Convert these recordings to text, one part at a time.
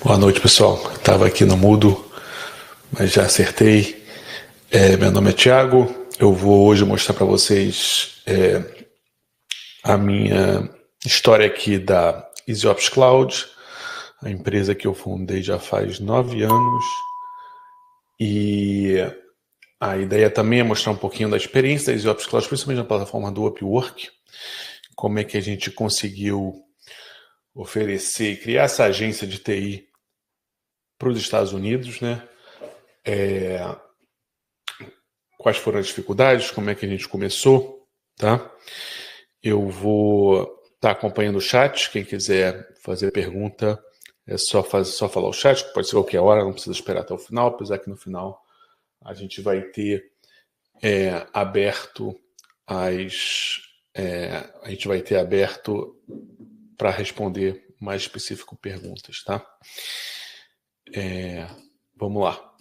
Boa noite, pessoal. Estava aqui no mudo, mas já acertei. Meu nome é Thiago. Eu vou hoje mostrar para vocês a minha história aqui da EasyOps Cloud, a empresa que eu fundei já faz 9 anos. E a ideia também é mostrar um pouquinho da experiência da EasyOps Cloud, principalmente na plataforma do Upwork, como é que a gente conseguiu oferecer e criar essa agência de TI para os Estados Unidos, né? Quais foram as dificuldades, como é que a gente começou, tá? Eu vou estar acompanhando o chat, quem quiser fazer pergunta é só falar o chat, pode ser qualquer hora, não precisa esperar até o final, apesar que no final a gente vai ter aberto a gente vai ter aberto para responder mais específico perguntas, tá? Vamos lá.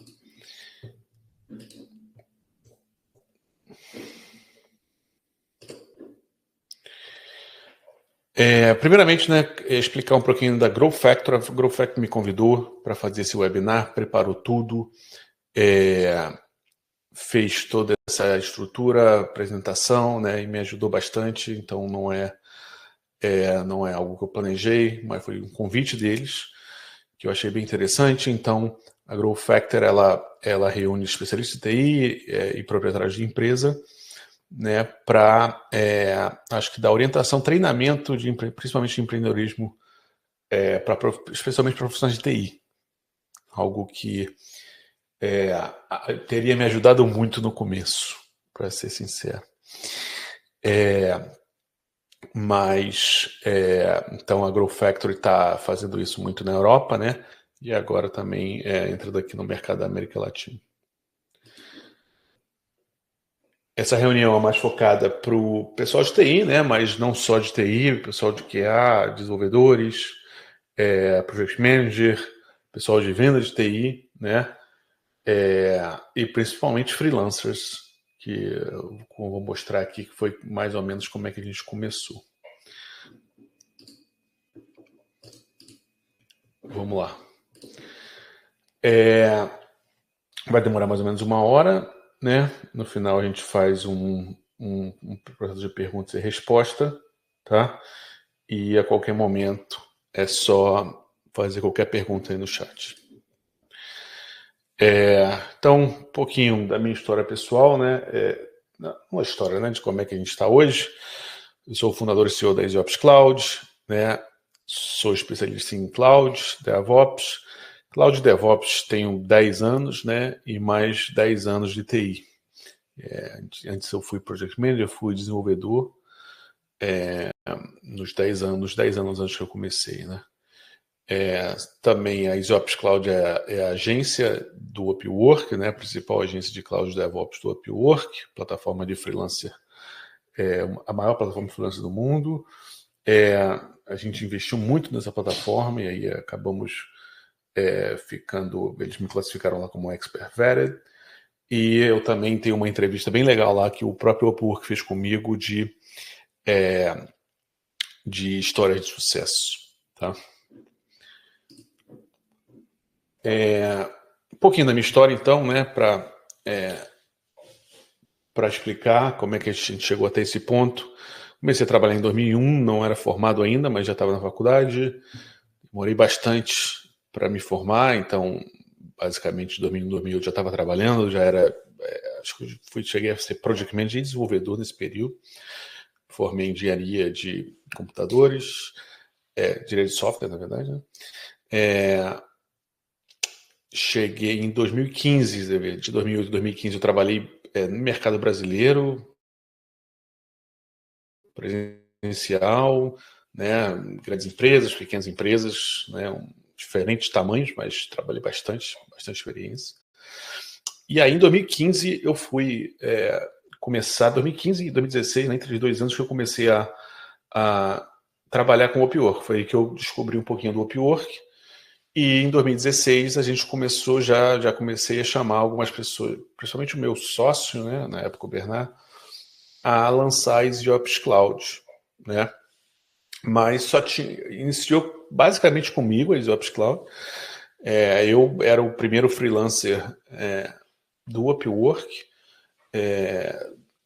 Primeiramente, né, explicar um pouquinho da Growth Factor. A Growth Factor me convidou para fazer esse webinar, preparou tudo, fez toda essa estrutura, apresentação, né, e me ajudou bastante. Então não é algo que eu planejei, mas foi um convite deles que eu achei bem interessante. Então a Growth Factor ela reúne especialistas de TI e proprietários de empresa, né, para acho que dar orientação, treinamento principalmente de empreendedorismo, especialmente para profissionais de TI, algo que teria me ajudado muito no começo, para ser sincero. Então a Growth Factory está fazendo isso muito na Europa, né? E agora também entrando aqui no mercado da América Latina. Essa reunião é mais focada para o pessoal de TI, né? Mas não só de TI, pessoal de QA, desenvolvedores, Project Manager, pessoal de venda de TI, né? E principalmente freelancers, que eu vou mostrar aqui que foi mais ou menos como é que a gente começou. Vamos lá. Vai demorar mais ou menos 1 hora, né? No final a gente faz um processo de perguntas e resposta, tá? E a qualquer momento é só fazer qualquer pergunta aí no chat. Então, um pouquinho da minha história pessoal, né? Uma história, né, de como é que a gente está hoje. Eu sou o fundador e CEO da EasyOps Cloud, né? Sou especialista em Cloud, DevOps. Cloud DevOps tenho 10 anos, né? E mais 10 anos de TI. Antes eu fui Project Manager, fui desenvolvedor nos 10 anos antes que eu comecei, né? Também a EasyOps Cloud é a agência do Upwork, né? A principal agência de Cloud DevOps do Upwork, plataforma de freelancer, a maior plataforma de freelancer do mundo. A gente investiu muito nessa plataforma e aí acabamos eles me classificaram lá como Expert Vetted. E eu também tenho uma entrevista bem legal lá que o próprio Upwork fez comigo de histórias de sucesso, tá? Um pouquinho da minha história, então, né, para explicar como é que a gente chegou até esse ponto. Comecei a trabalhar em 2001, não era formado ainda, mas já estava na faculdade. Demorei bastante para me formar, então, basicamente, em 2000 eu já estava trabalhando, já era... acho que cheguei a ser Project Manager e desenvolvedor nesse período. Formei em engenharia de computadores, direito de software, na verdade, né? Cheguei em 2015, de 2008 a 2015 eu trabalhei no mercado brasileiro, presencial, né, grandes empresas, pequenas empresas, né, diferentes tamanhos, mas trabalhei bastante experiência. E aí em 2015 eu fui começar, 2015 e 2016, né, entre os 2 anos que eu comecei a trabalhar com o Upwork. Foi aí que eu descobri um pouquinho do Upwork. E em 2016 a gente começou, já comecei a chamar algumas pessoas, principalmente o meu sócio, né, na época o Bernard, a lançar a EasyOps Cloud, né? Mas iniciou basicamente comigo a EasyOps Cloud, Eu era o primeiro freelancer do Upwork,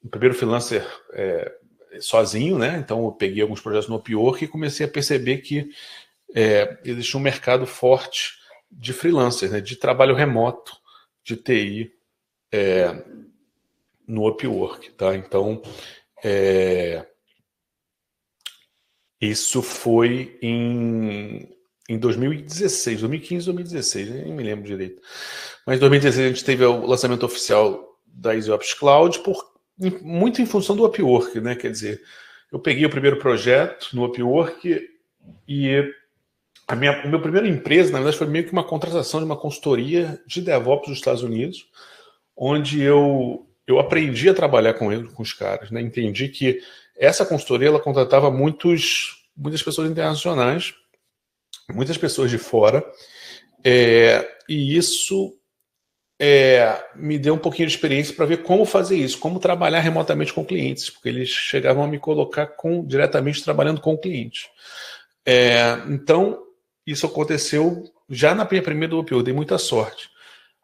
o primeiro freelancer sozinho, né? Então eu peguei alguns projetos no Upwork e comecei a perceber que existia um mercado forte de freelancers, né? De trabalho remoto, de TI, no Upwork, tá? Então, isso foi em 2016, 2015, 2016, nem me lembro direito. Mas em 2016 a gente teve o lançamento oficial da EasyOps Cloud, muito em função do Upwork, né? Quer dizer, eu peguei o primeiro projeto no Upwork e o meu primeiro empresa, na verdade, foi meio que uma contratação de uma consultoria de DevOps dos Estados Unidos, onde eu aprendi a trabalhar com os caras, né? Entendi que essa consultoria ela contratava muitas pessoas internacionais, muitas pessoas de fora, e isso me deu um pouquinho de experiência para ver como fazer isso, como trabalhar remotamente com clientes, porque eles chegavam a me colocar diretamente trabalhando com o cliente. Então, isso aconteceu já na minha primeira do UP, eu dei muita sorte.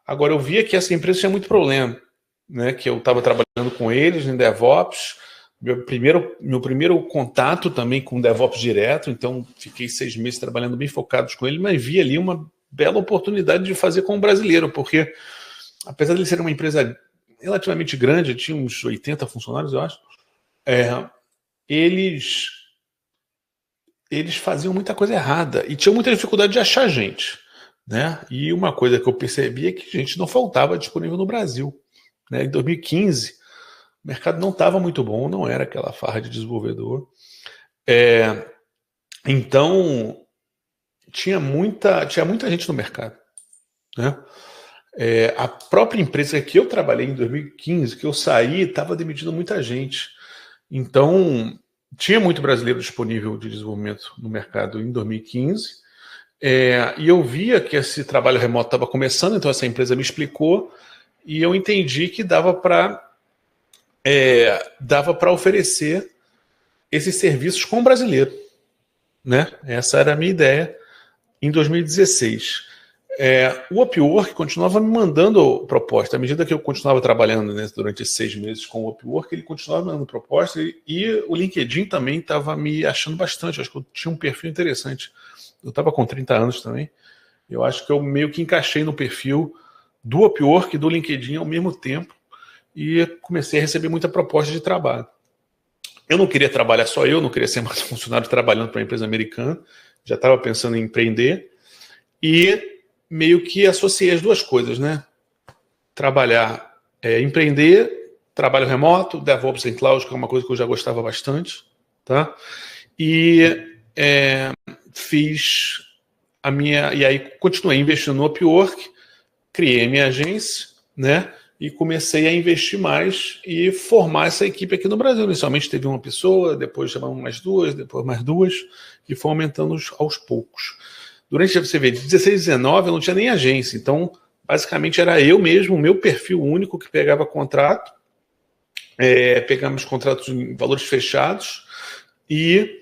Agora, eu via que essa empresa tinha muito problema, né? Que eu estava trabalhando com eles em DevOps, meu primeiro contato também com DevOps direto, então fiquei 6 meses trabalhando bem focados com ele, mas vi ali uma bela oportunidade de fazer com o brasileiro, porque apesar de ele ser uma empresa relativamente grande, tinha uns 80 funcionários, eu acho, eles faziam muita coisa errada e tinham muita dificuldade de achar gente, né? E uma coisa que eu percebi é que gente não faltava disponível no Brasil, né? Em 2015, o mercado não estava muito bom, não era aquela farra de desenvolvedor. Então, tinha muita gente no mercado, né? A própria empresa que eu trabalhei em 2015, que eu saí, estava demitindo muita gente. Então, tinha muito brasileiro disponível de desenvolvimento no mercado em 2015, e eu via que esse trabalho remoto estava começando, então essa empresa me explicou, e eu entendi que dava para oferecer esses serviços com o brasileiro, né? Essa era a minha ideia em 2016. O Upwork continuava me mandando proposta. À medida que eu continuava trabalhando, né, durante esses 6 meses com o Upwork, ele continuava me mandando proposta e o LinkedIn também estava me achando bastante. Eu acho que eu tinha um perfil interessante. Eu estava com 30 anos também. Eu acho que eu meio que encaixei no perfil do Upwork e do LinkedIn ao mesmo tempo e comecei a receber muita proposta de trabalho. Eu não queria trabalhar só eu, não queria ser mais funcionário trabalhando para uma empresa americana. Já estava pensando em empreender e meio que associei as duas coisas, né? Trabalhar, empreender, trabalho remoto, DevOps em Cloud, que é uma coisa que eu já gostava bastante, tá? E fiz e aí continuei investindo no Upwork, criei a minha agência, né? E comecei a investir mais e formar essa equipe aqui no Brasil. Inicialmente teve uma pessoa, depois chamamos mais duas, depois mais duas, e foi aumentando aos poucos. Durante, você vê, de 16 a 19 eu não tinha nem agência, então basicamente era eu mesmo, o meu perfil único que pegava contrato, pegamos contratos em valores fechados e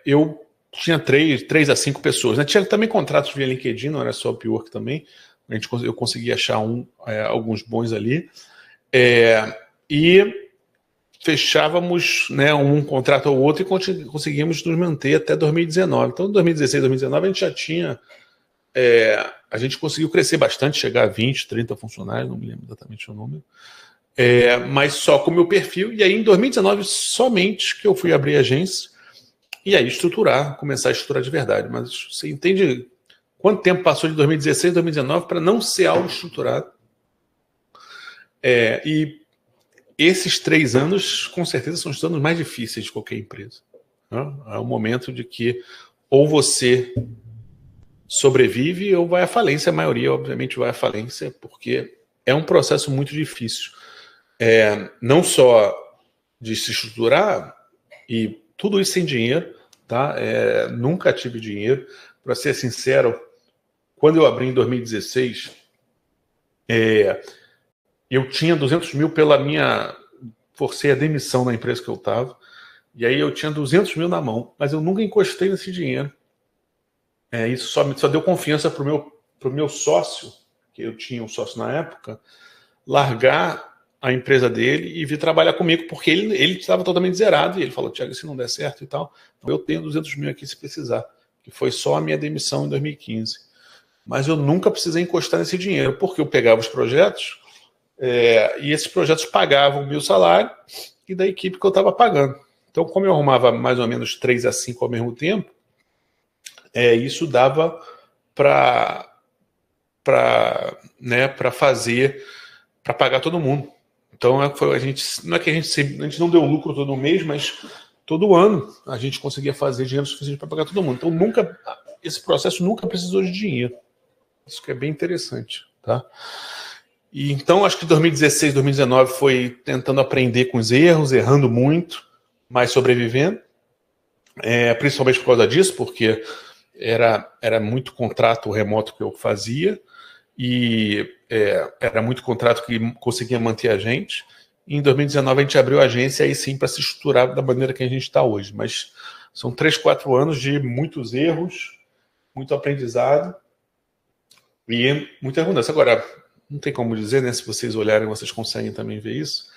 eu tinha 3 a 5 pessoas, né? Tinha também contratos via LinkedIn, não era só o Upwork também, eu consegui achar alguns bons ali, e fechávamos, né, um contrato ou outro e conseguimos nos manter até 2019. Então, em 2016, 2019, a gente já tinha... a gente conseguiu crescer bastante, chegar a 20, 30 funcionários, não me lembro exatamente o número, mas só com o meu perfil. E aí, em 2019, somente que eu fui abrir a agência e aí começar a estruturar de verdade. Mas você entende quanto tempo passou de 2016 a 2019 para não ser algo estruturado? E esses 3 anos, com certeza, são os anos mais difíceis de qualquer empresa. É um momento de que ou você sobrevive ou vai à falência. A maioria, obviamente, vai à falência, porque é um processo muito difícil. Não só de se estruturar, e tudo isso sem dinheiro, tá? Nunca tive dinheiro. Para ser sincero, quando eu abri em 2016, eu tinha 200 mil forcei a demissão na empresa que eu estava, e aí eu tinha 200 mil na mão, mas eu nunca encostei nesse dinheiro. isso só deu confiança para o meu sócio, que eu tinha um sócio na época, largar a empresa dele e vir trabalhar comigo, porque ele estava totalmente zerado, e ele falou, Thiago, se não der certo e tal, eu tenho 200 mil aqui se precisar, que foi só a minha demissão em 2015. Mas eu nunca precisei encostar nesse dinheiro, porque eu pegava os projetos, e esses projetos pagavam o meu salário e da equipe que eu estava pagando. Então, como eu arrumava mais ou menos 3 a 5 ao mesmo tempo, isso dava para fazer, para pagar todo mundo. Então, a gente não deu lucro todo mês, mas todo ano a gente conseguia fazer dinheiro suficiente para pagar todo mundo. Então, esse processo nunca precisou de dinheiro. Isso que é bem interessante, tá? E então, acho que 2016, 2019 foi tentando aprender com os erros, errando muito, mas sobrevivendo. Principalmente por causa disso, porque era muito contrato remoto que eu fazia e era muito contrato que conseguia manter a gente. E em 2019 a gente abriu a agência aí sim para se estruturar da maneira que a gente está hoje. Mas são 3, 4 anos de muitos erros, muito aprendizado e muita mudança. Agora, não tem como dizer, né? Se vocês olharem, vocês conseguem também ver isso,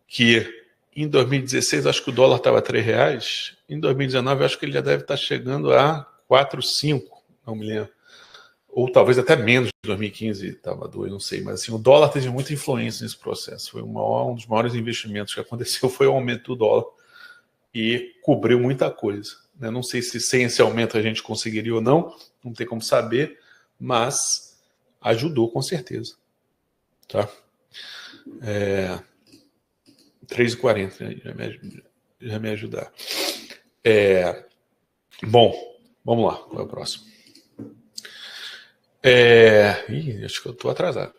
que em 2016 acho que o dólar estava R$3. Em 2019 acho que ele já deve estar chegando a 4, 5, não me lembro. Ou talvez até menos, de 2015 estava 2, não sei. Mas assim, o dólar teve muita influência nesse processo. Foi um dos maiores investimentos que aconteceu, foi o aumento do dólar. E cobriu muita coisa. Né? Não sei se sem esse aumento a gente conseguiria ou não tem como saber, mas ajudou com certeza. Tá? 3,40, já me ajudar. Bom, vamos lá, qual é o próximo? Acho que eu estou atrasado.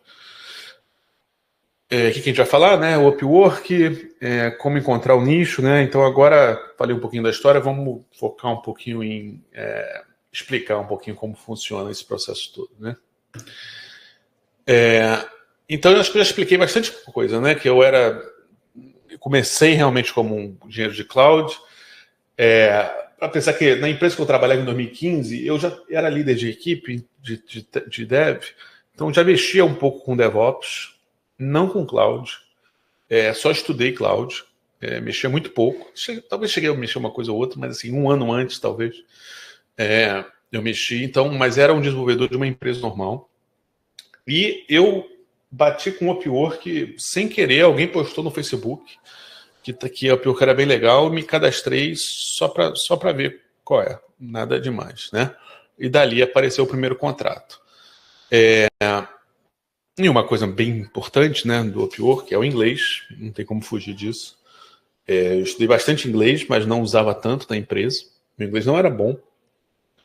O que a gente vai falar, né? O Upwork, como encontrar o nicho, né? Então agora falei um pouquinho da história, vamos focar um pouquinho em explicar um pouquinho como funciona esse processo todo, né? Então eu acho que eu já expliquei bastante coisa, né? Que eu comecei realmente como um engenheiro de cloud. Para pensar que na empresa que eu trabalhava em 2015, eu já era líder de equipe de dev, então já mexia um pouco com DevOps, não com cloud, só estudei cloud, mexia muito pouco, talvez cheguei a mexer uma coisa ou outra, mas assim, um ano antes talvez, eu mexi, então, mas era um desenvolvedor de uma empresa normal, e eu bati com o Upwork sem querer, alguém postou no Facebook, que a Upwork era bem legal, me cadastrei só para ver qual é, nada demais, né? E dali apareceu o primeiro contrato. E uma coisa bem importante, né, do Upwork é o inglês, não tem como fugir disso. Eu estudei bastante inglês, mas não usava tanto na empresa. Meu inglês não era bom,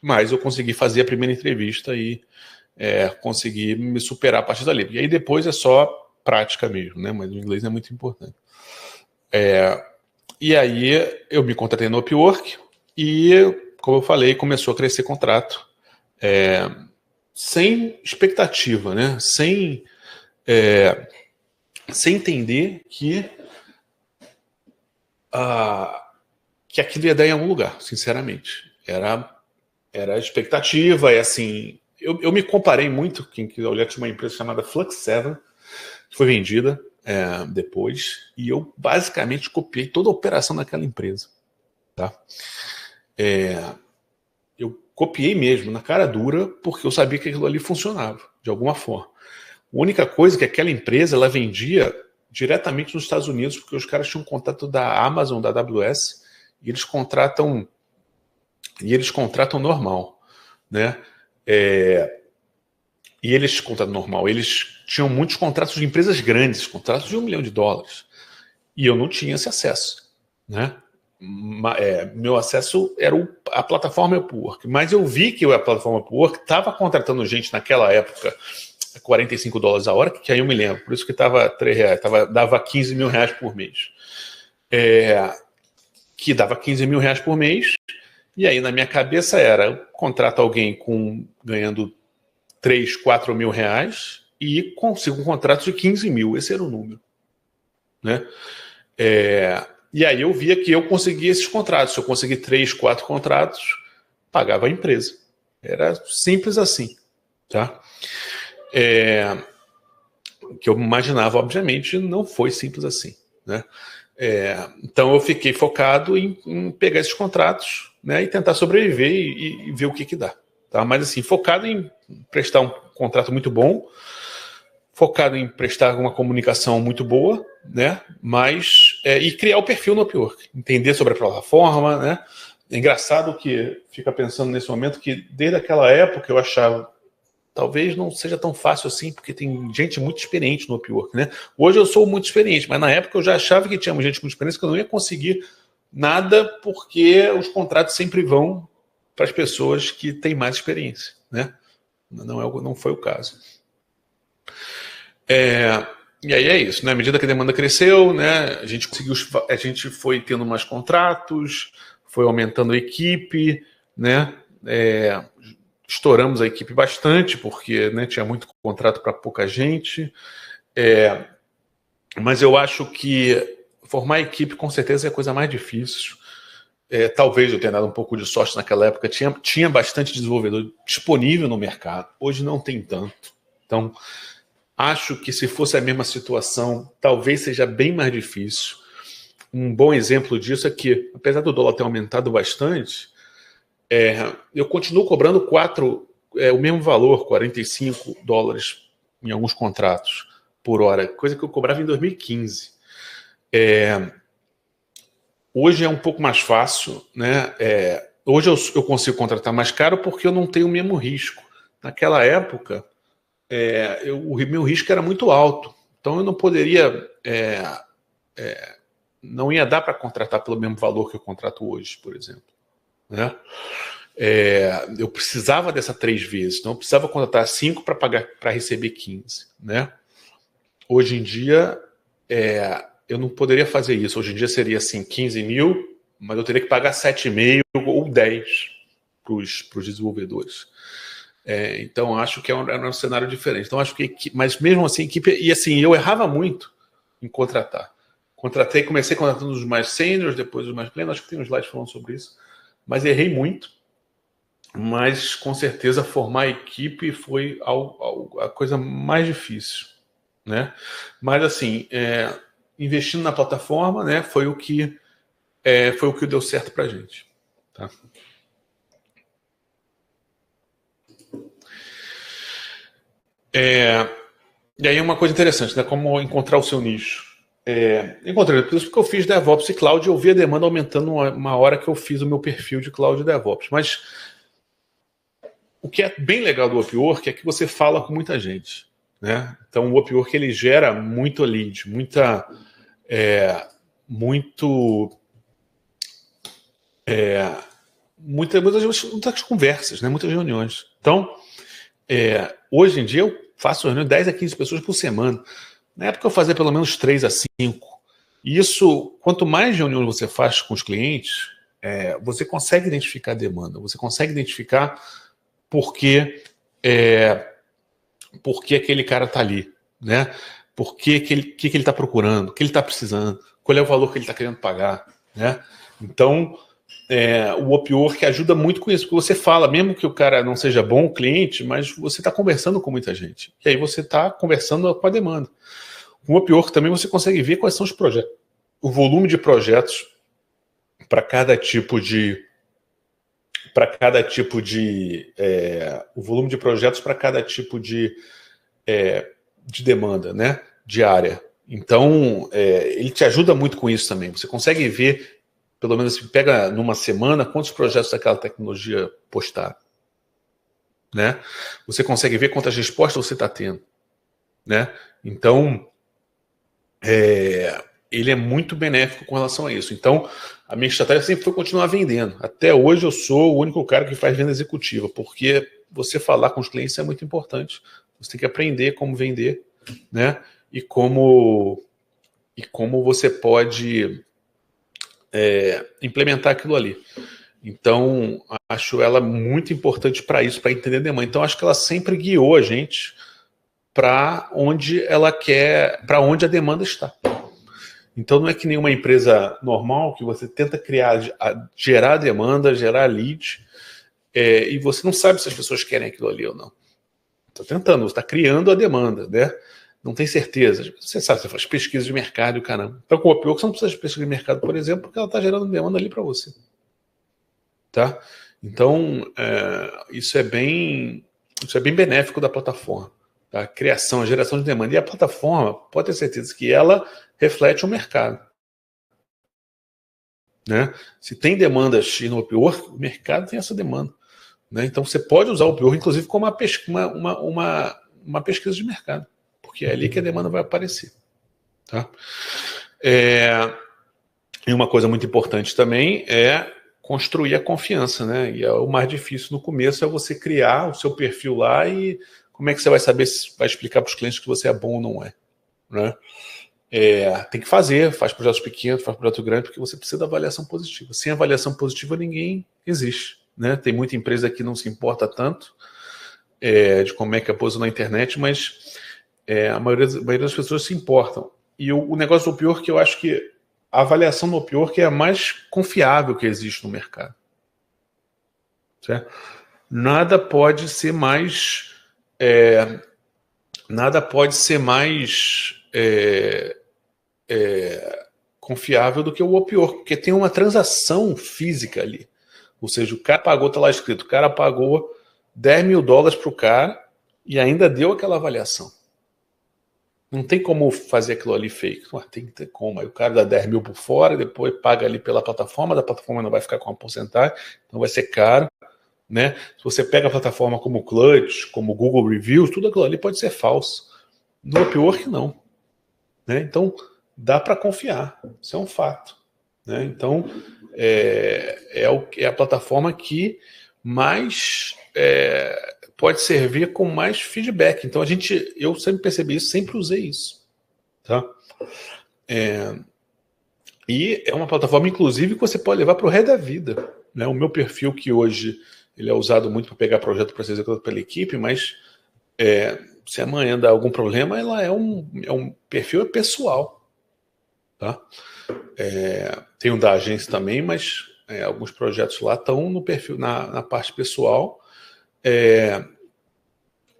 mas eu consegui fazer a primeira entrevista e consegui me superar a partir dali. E aí depois é só prática mesmo, né? Mas o inglês é muito importante. E aí eu me contratei no Upwork e, como eu falei, começou a crescer contrato sem expectativa, né? Sem entender que aquilo ia dar em algum lugar, sinceramente. Era expectativa, assim... Eu me comparei muito, quem quiser olhar, tinha uma empresa chamada Flux7, que foi vendida depois, e eu basicamente copiei toda a operação daquela empresa. Tá? Eu copiei mesmo, na cara dura, porque eu sabia que aquilo ali funcionava, de alguma forma. A única coisa é que aquela empresa, ela vendia diretamente nos Estados Unidos, porque os caras tinham contato da Amazon, da AWS, e eles contratam normal, né? E eles contratam normal, eles tinham muitos contratos de empresas grandes, contratos de $1 milhão, e eu não tinha esse acesso, né? Meu acesso era a plataforma Upwork, mas eu vi que a plataforma Upwork estava contratando gente naquela época $45 a hora, que aí eu me lembro, por isso que estava R$3, dava R$15 mil por mês. Que dava R$15 mil por mês, e aí na minha cabeça era, contrato alguém ganhando R$3, R$4 mil e consigo um contrato de 15 mil, esse era o número. Né? E aí eu via que eu conseguia esses contratos, se eu conseguir 3, 4 contratos, pagava a empresa. Era simples assim, tá? Que eu imaginava, obviamente, não foi simples assim, né? Então eu fiquei focado em pegar esses contratos, né, e tentar sobreviver e ver o que dá. Tá? Mas assim, focado em prestar um contrato muito bom, focado em prestar uma comunicação muito boa, né? E criar o perfil no Upwork, entender sobre a plataforma, né? É engraçado que fica pensando nesse momento que desde aquela época eu achava talvez não seja tão fácil assim, porque tem gente muito experiente no Upwork, né? Hoje eu sou muito experiente, mas na época eu já achava que tinha gente muito experiente que eu não ia conseguir nada, porque os contratos sempre vão para as pessoas que têm mais experiência, né? Não foi o caso. E aí é isso, né? À medida que a demanda cresceu, né? A gente foi tendo mais contratos, foi aumentando a equipe, né? Estouramos a equipe bastante, porque, né, tinha muito contrato para pouca gente. Mas eu acho que formar equipe com certeza é a coisa mais difícil. Talvez eu tenha dado um pouco de sorte naquela época. Tinha bastante desenvolvedor disponível no mercado. Hoje não tem tanto. Então, acho que se fosse a mesma situação, talvez seja bem mais difícil. Um bom exemplo disso é que, apesar do dólar ter aumentado bastante, eu continuo cobrando o mesmo valor, $45 em alguns contratos por hora, coisa que eu cobrava em 2015. Hoje é um pouco mais fácil, né? Hoje eu consigo contratar mais caro porque eu não tenho o mesmo risco. Naquela época, o meu risco era muito alto, então eu não poderia, não ia dar para contratar pelo mesmo valor que eu contrato hoje, por exemplo, né? Eu precisava dessa 3 vezes, então eu precisava contratar 5 para receber 15, né? Hoje em dia, eu não poderia fazer isso. Hoje em dia seria assim, 15 mil, mas eu teria que pagar 7,5 ou 10 para os desenvolvedores. Então acho que é um cenário diferente. Então acho que, mas mesmo assim, equipe, e assim, eu errava muito em contratar. Comecei contratando os mais seniors, depois os mais plenos, acho que tem um slide falando sobre isso, mas errei muito. Mas com certeza formar a equipe foi a coisa mais difícil, né? Mas assim, investindo na plataforma, né, foi o que deu certo para a gente, tá? E aí uma coisa interessante, né? Como encontrar o seu nicho. Encontrei, por isso que eu fiz DevOps e Cloud, eu vi a demanda aumentando uma hora que eu fiz o meu perfil de Cloud e DevOps. Mas o que é bem legal do Upwork é que você fala com muita gente, né? Então o Upwork ele gera muito lead, muitas conversas, né? Muitas reuniões. Então, hoje em dia eu faço reunião de 10 a 15 pessoas por semana. Na época eu fazia pelo menos 3 a 5. E isso, quanto mais reuniões você faz com os clientes, você consegue identificar a demanda, você consegue identificar por que aquele cara está ali, né? Por que ele está procurando, o que ele está precisando, qual é o valor que ele está querendo pagar, né? Então, o Upwork ajuda muito com isso, porque você fala, mesmo que o cara não seja bom cliente, mas você está conversando com muita gente. E aí você está conversando com a demanda. Com o Upwork também você consegue ver quais são os projetos, o volume de projetos para cada tipo de o volume de projetos para cada tipo de demanda, né, diária. Então, ele te ajuda muito com isso também. Você consegue ver, pelo menos assim, pega numa semana, quantos projetos daquela tecnologia postaram, né? Você consegue ver quantas respostas você está tendo, né? Então, ele é muito benéfico com relação a isso. Então, a minha estratégia sempre foi continuar vendendo. Até hoje eu sou o único cara que faz venda executiva, porque você falar com os clientes é muito importante. Você tem que aprender como vender, né? E como você pode implementar aquilo ali. Então, acho ela muito importante para isso, para entender a demanda. Então, acho que ela sempre guiou a gente para onde ela quer, para onde a demanda está. Então, não é que nenhuma empresa normal que você tenta gerar demanda, gerar lead, e você não sabe se as pessoas querem aquilo ali ou não. Está tentando, você está criando a demanda, né? Não tem certeza. Você sabe, você faz pesquisa de mercado e o caramba. Então, com o Upwork, você não precisa de pesquisa de mercado, por exemplo, porque ela está gerando demanda ali para você. Tá? Então, isso é bem benéfico da plataforma. Tá? A criação, a geração de demanda. E a plataforma, pode ter certeza que ela reflete o mercado. Né? Se tem demandas no Upwork, o mercado tem essa demanda. Né? Então, você pode usar o Upwork, inclusive, como uma pesquisa de mercado. Porque é ali que a demanda vai aparecer. Tá? E uma coisa muito importante também é construir a confiança, né? E o mais difícil no começo é você criar o seu perfil lá e como é que você vai saber se vai explicar para os clientes que você é bom ou não é, né? Tem que faz projetos pequenos, faz projeto grande, porque você precisa da avaliação positiva. Sem avaliação positiva, ninguém existe, né? Tem muita empresa que não se importa tanto de como é que é posicionar na internet, mas a maioria das pessoas se importam. E o negócio do Upwork, eu acho que a avaliação do Upwork é a mais confiável que existe no mercado. Certo? Nada pode ser mais confiável do que o Upwork, porque tem uma transação física ali. Ou seja, o cara pagou, está lá escrito, o cara pagou $10 mil para o cara e ainda deu aquela avaliação. Não tem como fazer aquilo ali fake. Tem que ter como. Aí o cara dá 10 mil por fora, depois paga ali pela plataforma, da plataforma não vai ficar com uma porcentagem, então vai ser caro. Né? Se você pega a plataforma como Clutch, como Google Reviews, tudo aquilo ali pode ser falso. No Upwork, não. Né? Então, dá para confiar. Isso é um fato. Né? Então, é a plataforma que mais pode servir com mais feedback. Então, eu sempre percebi isso, sempre usei isso. Tá? E é uma plataforma, inclusive, que você pode levar para o resto da vida. Né? O meu perfil, que hoje ele é usado muito para pegar projeto para ser executado pela equipe, mas se amanhã dá algum problema, ela é um perfil pessoal. Tá? Tem um da agência também, mas alguns projetos lá estão no perfil, na parte pessoal.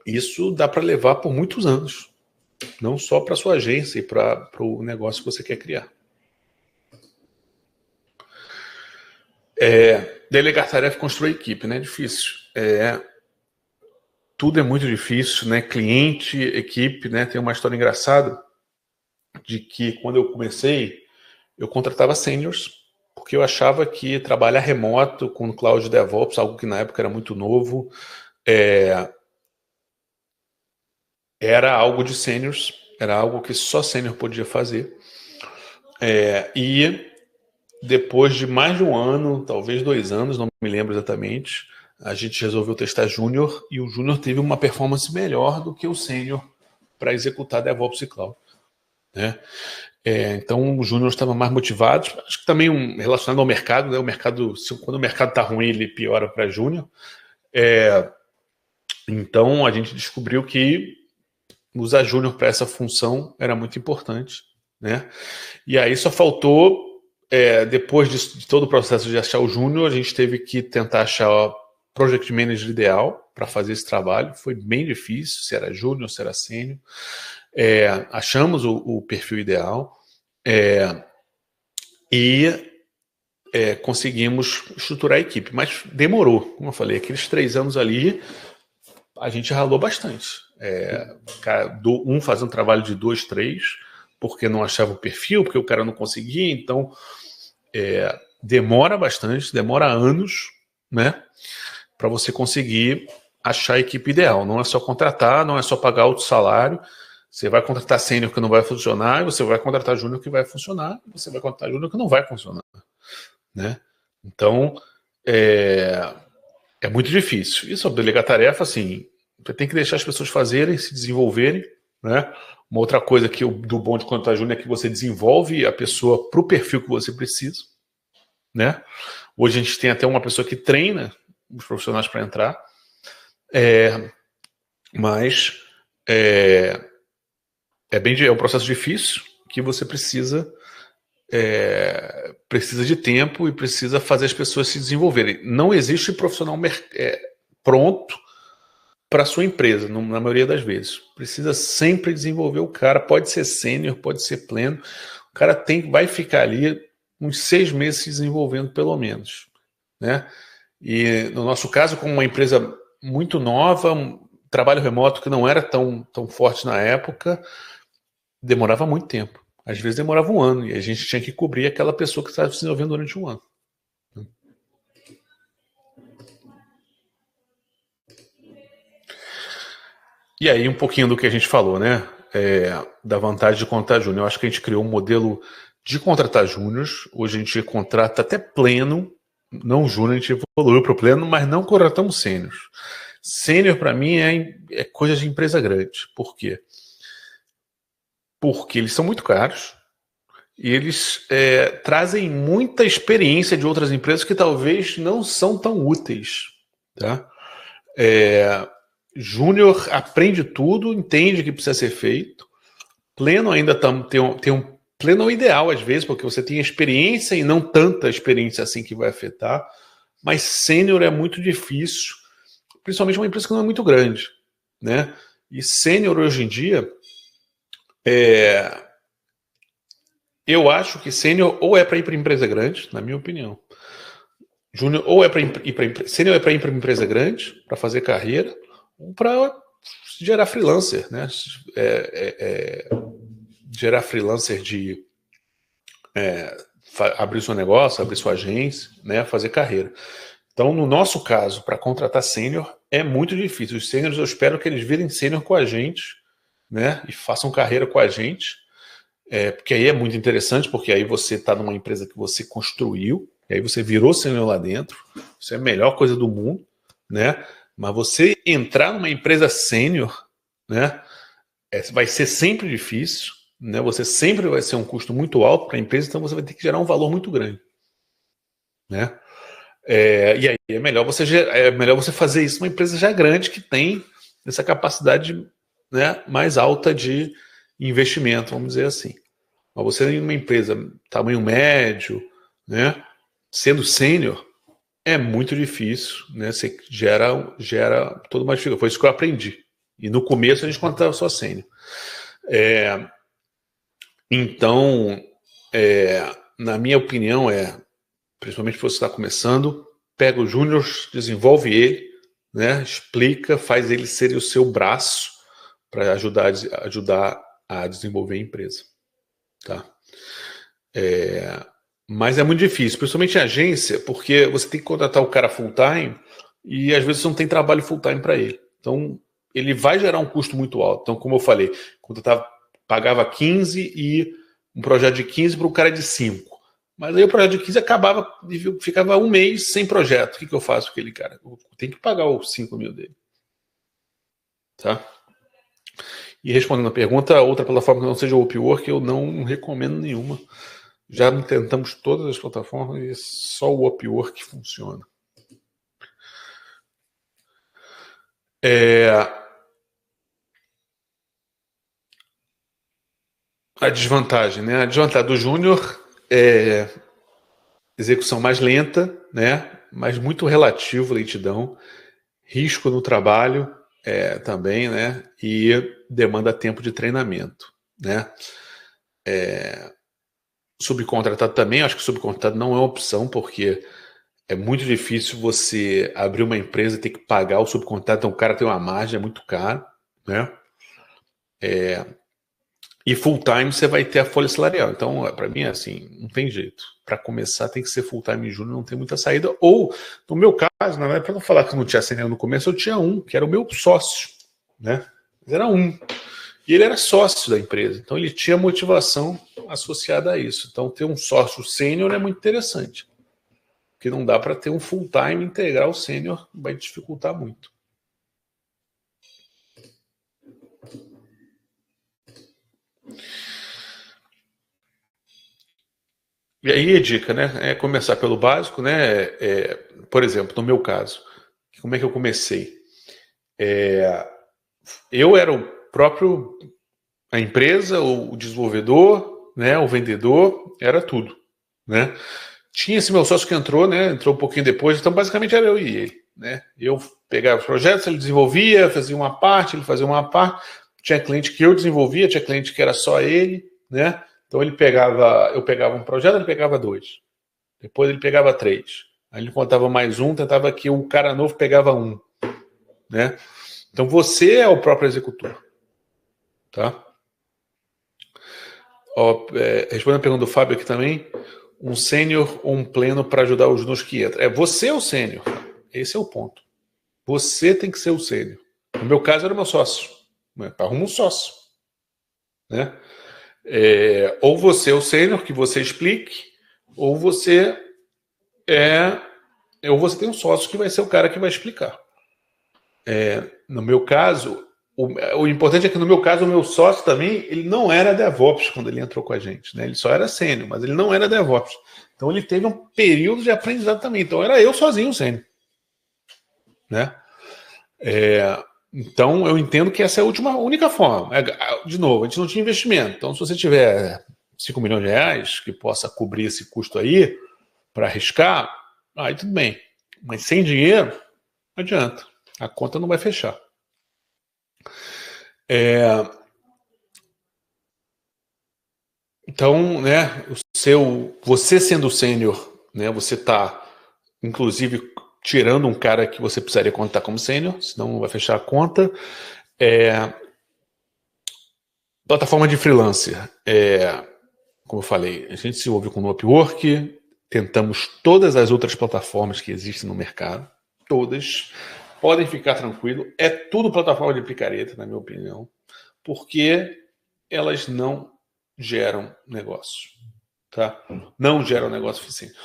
Isso dá para levar por muitos anos, não só para a sua agência e para o negócio que você quer criar. Delegar tarefa e construir equipe, né? Difícil. Tudo é muito difícil, né? Cliente, equipe, né? Tem uma história engraçada de que quando eu comecei, eu contratava seniors, porque eu achava que trabalhar remoto com Cloud DevOps, algo que na época era muito novo, era algo de seniors, era algo que só sênior podia fazer. E depois de mais de um ano, talvez 2 anos, não me lembro exatamente, a gente resolveu testar júnior e o júnior teve uma performance melhor do que o sênior para executar DevOps e Cloud. Né? Então o júnior estava mais motivado, acho que também relacionado ao mercado, né? Quando o mercado está ruim, ele piora para júnior. Então a gente descobriu que usar júnior para essa função era muito importante. Né? E aí só faltou, depois de todo o processo de achar o júnior, a gente teve que tentar achar o project manager ideal para fazer esse trabalho. Foi bem difícil, se era júnior, se era sênior. Achamos o perfil ideal e conseguimos estruturar a equipe, mas demorou, como eu falei, aqueles 3 anos ali a gente ralou bastante. Um fazendo trabalho de 2, 3, porque não achava o perfil, porque o cara não conseguia, então demora bastante, demora anos, né, para você conseguir achar a equipe ideal. Não é só contratar, não é só pagar alto salário. Você vai contratar sênior que não vai funcionar, e você vai contratar júnior que vai funcionar, e você vai contratar júnior que não vai funcionar. Né? Então, é muito difícil. E sobre delegar tarefa, assim, você tem que deixar as pessoas fazerem, se desenvolverem. Né? Uma outra coisa do bom de contratar júnior é que você desenvolve a pessoa para o perfil que você precisa. Né? Hoje a gente tem até uma pessoa que treina os profissionais para entrar. Mas é um processo difícil que você precisa precisa de tempo e precisa fazer as pessoas se desenvolverem. Não existe profissional pronto para a sua empresa, na maioria das vezes. Precisa sempre desenvolver o cara, pode ser sênior, pode ser pleno. O cara vai ficar ali uns 6 meses se desenvolvendo, pelo menos, né? E no nosso caso, como uma empresa muito nova, um trabalho remoto que não era tão forte na época, demorava muito tempo. Às vezes demorava um ano e a gente tinha que cobrir aquela pessoa que estava se desenvolvendo durante um ano. E aí um pouquinho do que a gente falou, né? Da vantagem de contratar júnior. Eu acho que a gente criou um modelo de contratar júniors. Hoje a gente contrata até pleno, não júnior, a gente evoluiu para o pleno, mas não contratamos sênior. Sênior, para mim, é coisa de empresa grande. Por quê? Porque eles são muito caros e eles trazem muita experiência de outras empresas que talvez não são tão úteis. Tá? Júnior aprende tudo, entende o que precisa ser feito. Pleno ainda tem um pleno ideal às vezes, porque você tem experiência e não tanta experiência assim que vai afetar. Mas sênior é muito difícil, principalmente uma empresa que não é muito grande, né? E sênior hoje em dia, eu acho que sênior ou é para ir para empresa grande, na minha opinião. Júnior ou é para ir para sênior é para ir para empresa grande, para fazer carreira, ou para gerar freelancer, né? Gerar freelancer de abrir seu negócio, abrir sua agência, né? Fazer carreira. Então, no nosso caso, para contratar sênior, é muito difícil. Os sêniores, eu espero que eles virem sênior com a gente, né? E façam carreira com a gente. Porque aí é muito interessante, porque aí você está numa empresa que você construiu, e aí você virou sênior lá dentro. Isso é a melhor coisa do mundo, né? Mas você entrar numa empresa sênior, né? Vai ser sempre difícil, né? Você sempre vai ser um custo muito alto para a empresa, então você vai ter que gerar um valor muito grande, né? E aí é melhor você fazer isso numa empresa já grande que tem essa capacidade, né, mais alta de investimento, vamos dizer assim. Mas você em uma empresa tamanho médio, né, sendo sênior, é muito difícil, né? Você gera toda uma dificuldade. Foi isso que eu aprendi. E no começo a gente contratava só sênior. Então, na minha opinião, principalmente se você está começando, pega o júnior, desenvolve ele, né? Explica, faz ele ser o seu braço para ajudar a desenvolver a empresa. Tá? Mas é muito difícil, principalmente em agência, porque você tem que contratar o cara full-time e às vezes não tem trabalho full-time para ele. Então, ele vai gerar um custo muito alto. Então, como eu falei, quando eu pagava 15 e um projeto de 15 para o cara de 5. Mas aí o projeto de 15 acabava, ficava um mês sem projeto. O que eu faço com aquele cara? Eu tenho que pagar os 5 mil dele. Tá? E respondendo a pergunta, outra plataforma que não seja o Upwork, eu não recomendo nenhuma. Já tentamos todas as plataformas e só o Upwork funciona. A desvantagem, né? A desvantagem do júnior é execução mais lenta, né? Mas muito relativo, lentidão, risco no trabalho também, né? E demanda tempo de treinamento, né? Subcontratado também, acho que subcontratado não é uma opção, porque é muito difícil você abrir uma empresa e ter que pagar o subcontratado, então o cara tem uma margem, é muito caro, né? E full time você vai ter a folha salarial. Então, para mim, é assim, não tem jeito. Para começar, tem que ser full time em júnior, não tem muita saída. Ou, no meu caso, na verdade, para não falar que eu não tinha sênior no começo, eu tinha um, que era o meu sócio, né? Mas era um. E ele era sócio da empresa. Então, ele tinha motivação associada a isso. Então, ter um sócio sênior é muito interessante. Porque não dá para ter um full time integral sênior, vai dificultar muito. E aí a dica, né? É começar pelo básico, né? Por exemplo, no meu caso, como é que eu comecei? Eu era a empresa, o desenvolvedor, né, o vendedor, era tudo, né? Tinha esse meu sócio que entrou, né? Entrou um pouquinho depois, então basicamente era eu e ele, né? Eu pegava os projetos, ele desenvolvia, fazia uma parte, ele fazia uma parte. Tinha cliente que eu desenvolvia, tinha cliente que era só ele, né? Então eu pegava um projeto, ele pegava 2. Depois ele pegava 3. Aí ele contava mais um, tentava que o cara novo pegava 1, né? Então você é o próprio executor, tá? Ó, respondendo a pergunta do Fábio aqui também, um sênior ou um pleno para ajudar os juniors que entram. Você é o sênior. Esse é o ponto. Você tem que ser o sênior. No meu caso era o meu sócio. Arruma um sócio, né? Ou você é o sênior, que você explique, ou você tem um sócio que vai ser o cara que vai explicar. No meu caso, o importante é que no meu caso, o meu sócio também, ele não era DevOps quando ele entrou com a gente, né? Ele só era sênior, mas ele não era DevOps. Então ele teve um período de aprendizado também. Então era eu sozinho o sênior, né? Então eu entendo que essa é a única forma. De novo, a gente não tinha investimento. Então se você tiver 5 milhões de reais que possa cobrir esse custo aí para arriscar, aí tudo bem. Mas sem dinheiro, não adianta. A conta não vai fechar. Então, né, você sendo sênior, né, você está, inclusive, tirando um cara que você precisaria contar como sênior, senão não vai fechar a conta. Plataforma de freelancer. Como eu falei, a gente se envolve com o Upwork, tentamos todas as outras plataformas que existem no mercado, todas. Podem ficar tranquilo, é tudo plataforma de picareta, na minha opinião, porque elas não geram negócio, tá? Não geram negócio suficiente.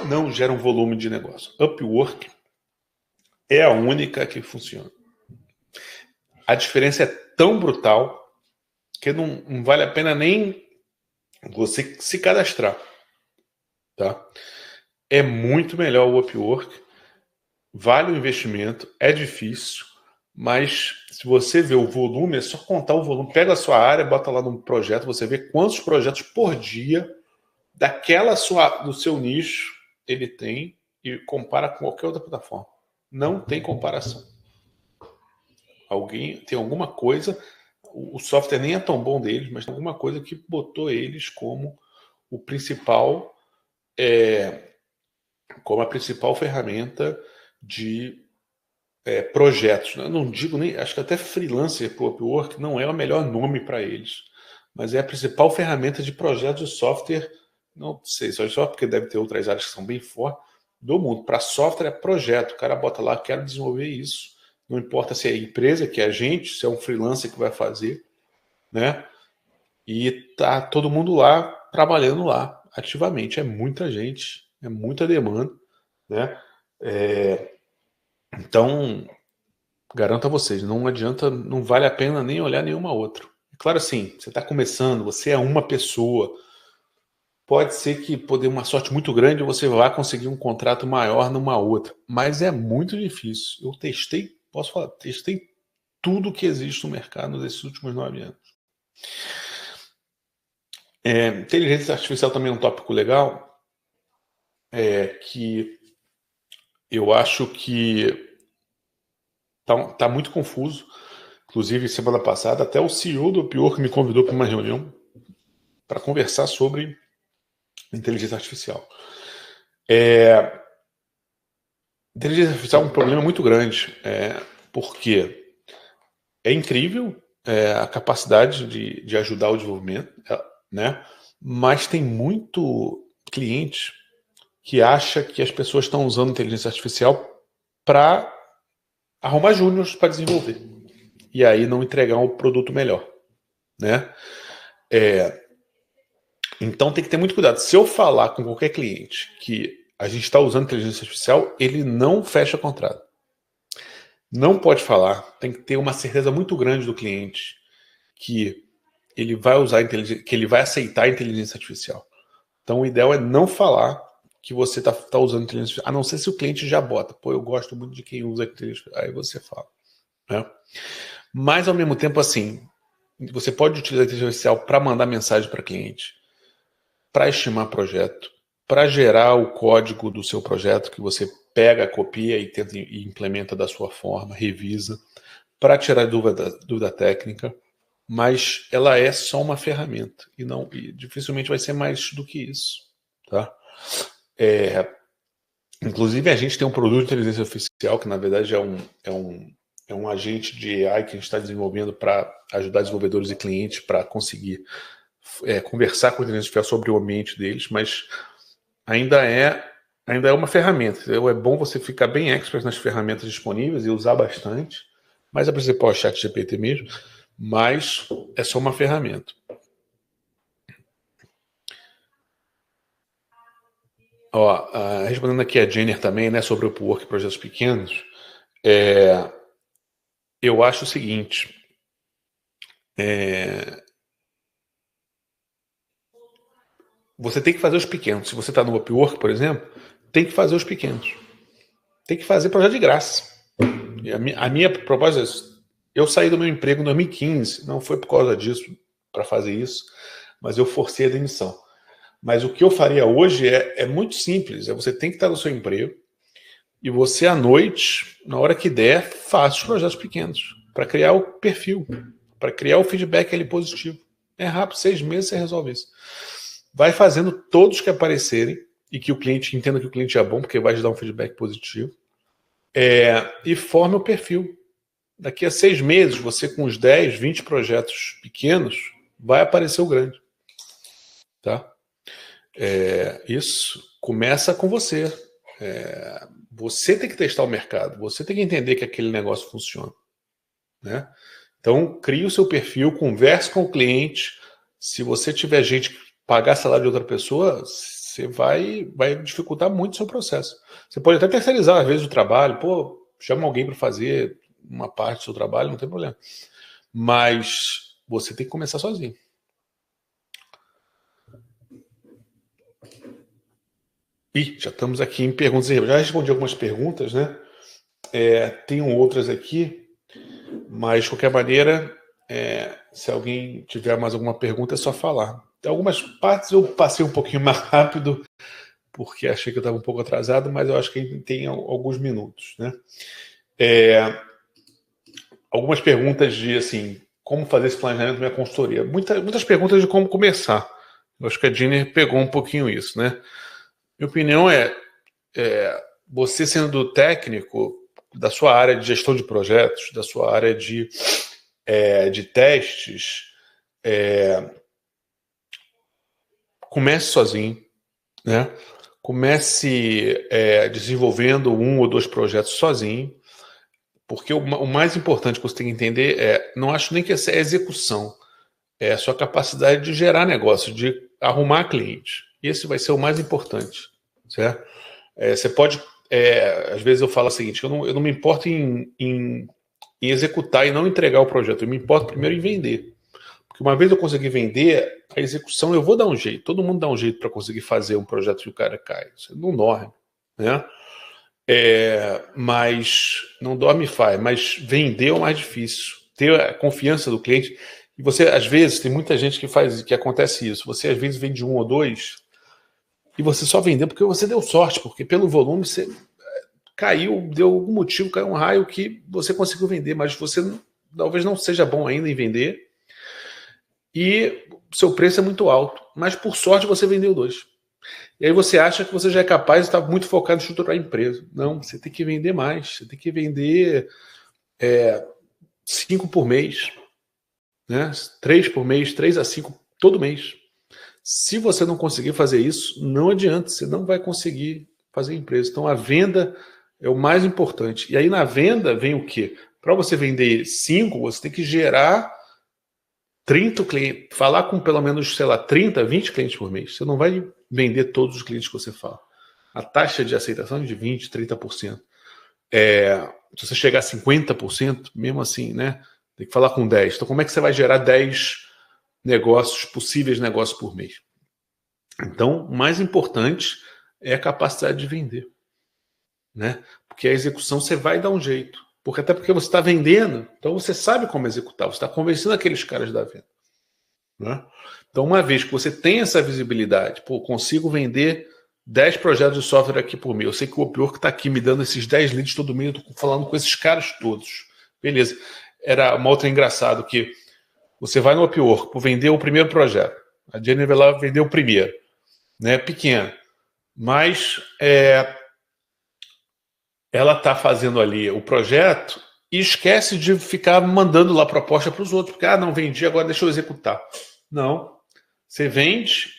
Não geram volume de negócio. Upwork é a única que funciona. A diferença é tão brutal que não vale a pena nem você se cadastrar, tá? É muito melhor o Upwork, vale o investimento, é difícil, mas se você vê o volume, é só contar o volume. Pega a sua área, bota lá no projeto, você vê quantos projetos por dia do seu nicho ele tem e compara com qualquer outra plataforma. Não tem comparação. Tem alguma coisa, o software nem é tão bom deles, mas tem alguma coisa que botou eles como o principal, como a principal ferramenta de projetos. Eu não digo nem, acho que até freelancer para o Upwork não é o melhor nome para eles, mas é a principal ferramenta de projetos de software, não sei, só porque deve ter outras áreas que são bem fortes, do mundo. Para software é projeto, o cara bota lá, quero desenvolver isso. Não importa se é a empresa, que é a gente, se é um freelancer que vai fazer, né? E tá todo mundo lá, trabalhando lá, ativamente. É muita gente, é muita demanda, né? Então, garanto a vocês, não adianta, não vale a pena nem olhar nenhuma outra. Claro, assim, você está começando, você é uma pessoa, pode ser que, por uma sorte muito grande, você vá conseguir um contrato maior numa outra, mas é muito difícil. Eu testei, posso falar, testei tudo que existe no mercado nesses últimos 9 anos. Inteligência artificial também é um tópico legal, que eu acho que tá muito confuso. Inclusive, semana passada, até o CEO do Upwork me convidou para uma reunião para conversar sobre inteligência artificial. Inteligência artificial é um problema muito grande, porque é incrível a capacidade de ajudar o desenvolvimento, né? Mas tem muito cliente que acha que as pessoas estão usando inteligência artificial para arrumar júniors para desenvolver e aí não entregar um produto melhor, né? Então tem que ter muito cuidado. Se eu falar com qualquer cliente que a gente está usando inteligência artificial, ele não fecha contrato. Não pode falar. Tem que ter uma certeza muito grande do cliente que ele vai usar que ele vai aceitar a inteligência artificial. Então o ideal é não falar que você está usando inteligência artificial, a não ser se o cliente já bota. Pô, eu gosto muito de quem usa inteligência artificial. Aí você fala, né? Mas ao mesmo tempo, assim, você pode utilizar a inteligência artificial para mandar mensagem para cliente, para estimar projeto, para gerar o código do seu projeto que você pega, copia e tenta e implementa da sua forma, revisa, para tirar dúvida técnica, mas ela é só uma ferramenta e dificilmente vai ser mais do que isso, tá? Inclusive a gente tem um produto de inteligência artificial que na verdade é um agente de AI que a gente está desenvolvendo para ajudar desenvolvedores e clientes para conseguir conversar com a inteligência artificial sobre o ambiente deles, mas ainda é uma ferramenta. Então, é bom você ficar bem expert nas ferramentas disponíveis e usar bastante, mas é para você pôr o chat GPT mesmo, mas é só uma ferramenta. Ó, respondendo aqui a Jenner também, né, sobre o Upwork e projetos pequenos, eu acho o seguinte, você tem que fazer os pequenos. Se você está no Upwork, por exemplo, tem que fazer os pequenos. Tem que fazer projeto de graça. E a minha proposta é isso. Eu saí do meu emprego em 2015, não foi por causa disso, para fazer isso, mas eu forcei a demissão. Mas o que eu faria hoje é muito simples. Você tem que estar no seu emprego e você, à noite, na hora que der, faça os projetos pequenos para criar o perfil, para criar o feedback ali positivo. É rápido, 6 meses você resolve isso. Vai fazendo todos que aparecerem e que o cliente entenda que o cliente é bom, porque vai te dar um feedback positivo. E forme o perfil. Daqui a 6 meses, você com uns 10, 20 projetos pequenos, vai aparecer o grande. Tá? Isso começa com você. Você tem que testar o mercado, você tem que entender que aquele negócio funciona. Né? Então, crie o seu perfil, converse com o cliente. Se você tiver gente que pagar salário de outra pessoa, você vai dificultar muito o seu processo. Você pode até terceirizar, às vezes, o trabalho. Pô, chama alguém para fazer uma parte do seu trabalho, não tem problema. Mas você tem que começar sozinho. Ih, já estamos aqui em perguntas. Já respondi algumas perguntas, né? Tenho outras aqui, mas de qualquer maneira, se alguém tiver mais alguma pergunta, é só falar. Tem algumas partes eu passei um pouquinho mais rápido, porque achei que eu estava um pouco atrasado, mas eu acho que ainda tem alguns minutos, né? Algumas perguntas de, assim, como fazer esse planejamento da minha consultoria. Muitas perguntas de como começar. Eu acho que a Jenner pegou um pouquinho isso, né? Minha opinião você sendo técnico da sua área de gestão de projetos, da sua área de testes, comece sozinho, né? Comece desenvolvendo 1 ou 2 projetos sozinho, porque o mais importante que você tem que entender não acho nem que essa é a execução, é a sua capacidade de gerar negócio, de arrumar cliente. Esse vai ser o mais importante, certo? Você pode, às vezes eu falo o seguinte, eu não me importo em executar e não entregar o projeto, eu me importo primeiro em vender. Porque uma vez eu conseguir vender, a execução eu vou dar um jeito. Todo mundo dá um jeito para conseguir fazer um projeto que o cara cai. Você não dorme, né? Mas não dorme e faz. Mas vender é o mais difícil. Ter a confiança do cliente. E você, às vezes, tem muita gente que acontece isso. Você, às vezes, vende 1 ou 2 e você só vendeu porque você deu sorte, porque pelo volume você caiu, deu algum motivo, caiu um raio que você conseguiu vender, mas você talvez não seja bom ainda em vender e seu preço é muito alto, mas por sorte você vendeu 2. E aí você acha que você já é capaz de estar muito focado em estruturar a empresa. Não, você tem que vender mais, você tem que vender 5 por mês, né? 3 por mês, 3 a 5 todo mês. Se você não conseguir fazer isso, não adianta, você não vai conseguir fazer empresa. Então a venda é o mais importante. E aí na venda vem o quê? Para você vender 5, você tem que gerar 30 clientes, falar com pelo menos, sei lá, 30, 20 clientes por mês. Você não vai vender todos os clientes que você fala. A taxa de aceitação é de 20%, 30%. Se você chegar a 50%, mesmo assim, né? Tem que falar com 10. Então como é que você vai gerar 10 possíveis negócios por mês? Então, o mais importante é a capacidade de vender, né? Porque a execução você vai dar um jeito. Porque você está vendendo, então você sabe como executar, você está convencendo aqueles caras da venda. Né? Então, uma vez que você tem essa visibilidade, consigo vender 10 projetos de software aqui por mês. Eu sei que o Upwork está aqui me dando esses 10 leads todo mês, eu estou falando com esses caras todos. Beleza. Era uma outra engraçado que você vai no Upwork por vender o primeiro projeto. A Jenny vai lá vender o primeiro. Né? Pequeno. Mas ela está fazendo ali o projeto e esquece de ficar mandando lá proposta para os outros. Porque, não vendi, agora deixa eu executar. Não. Você vende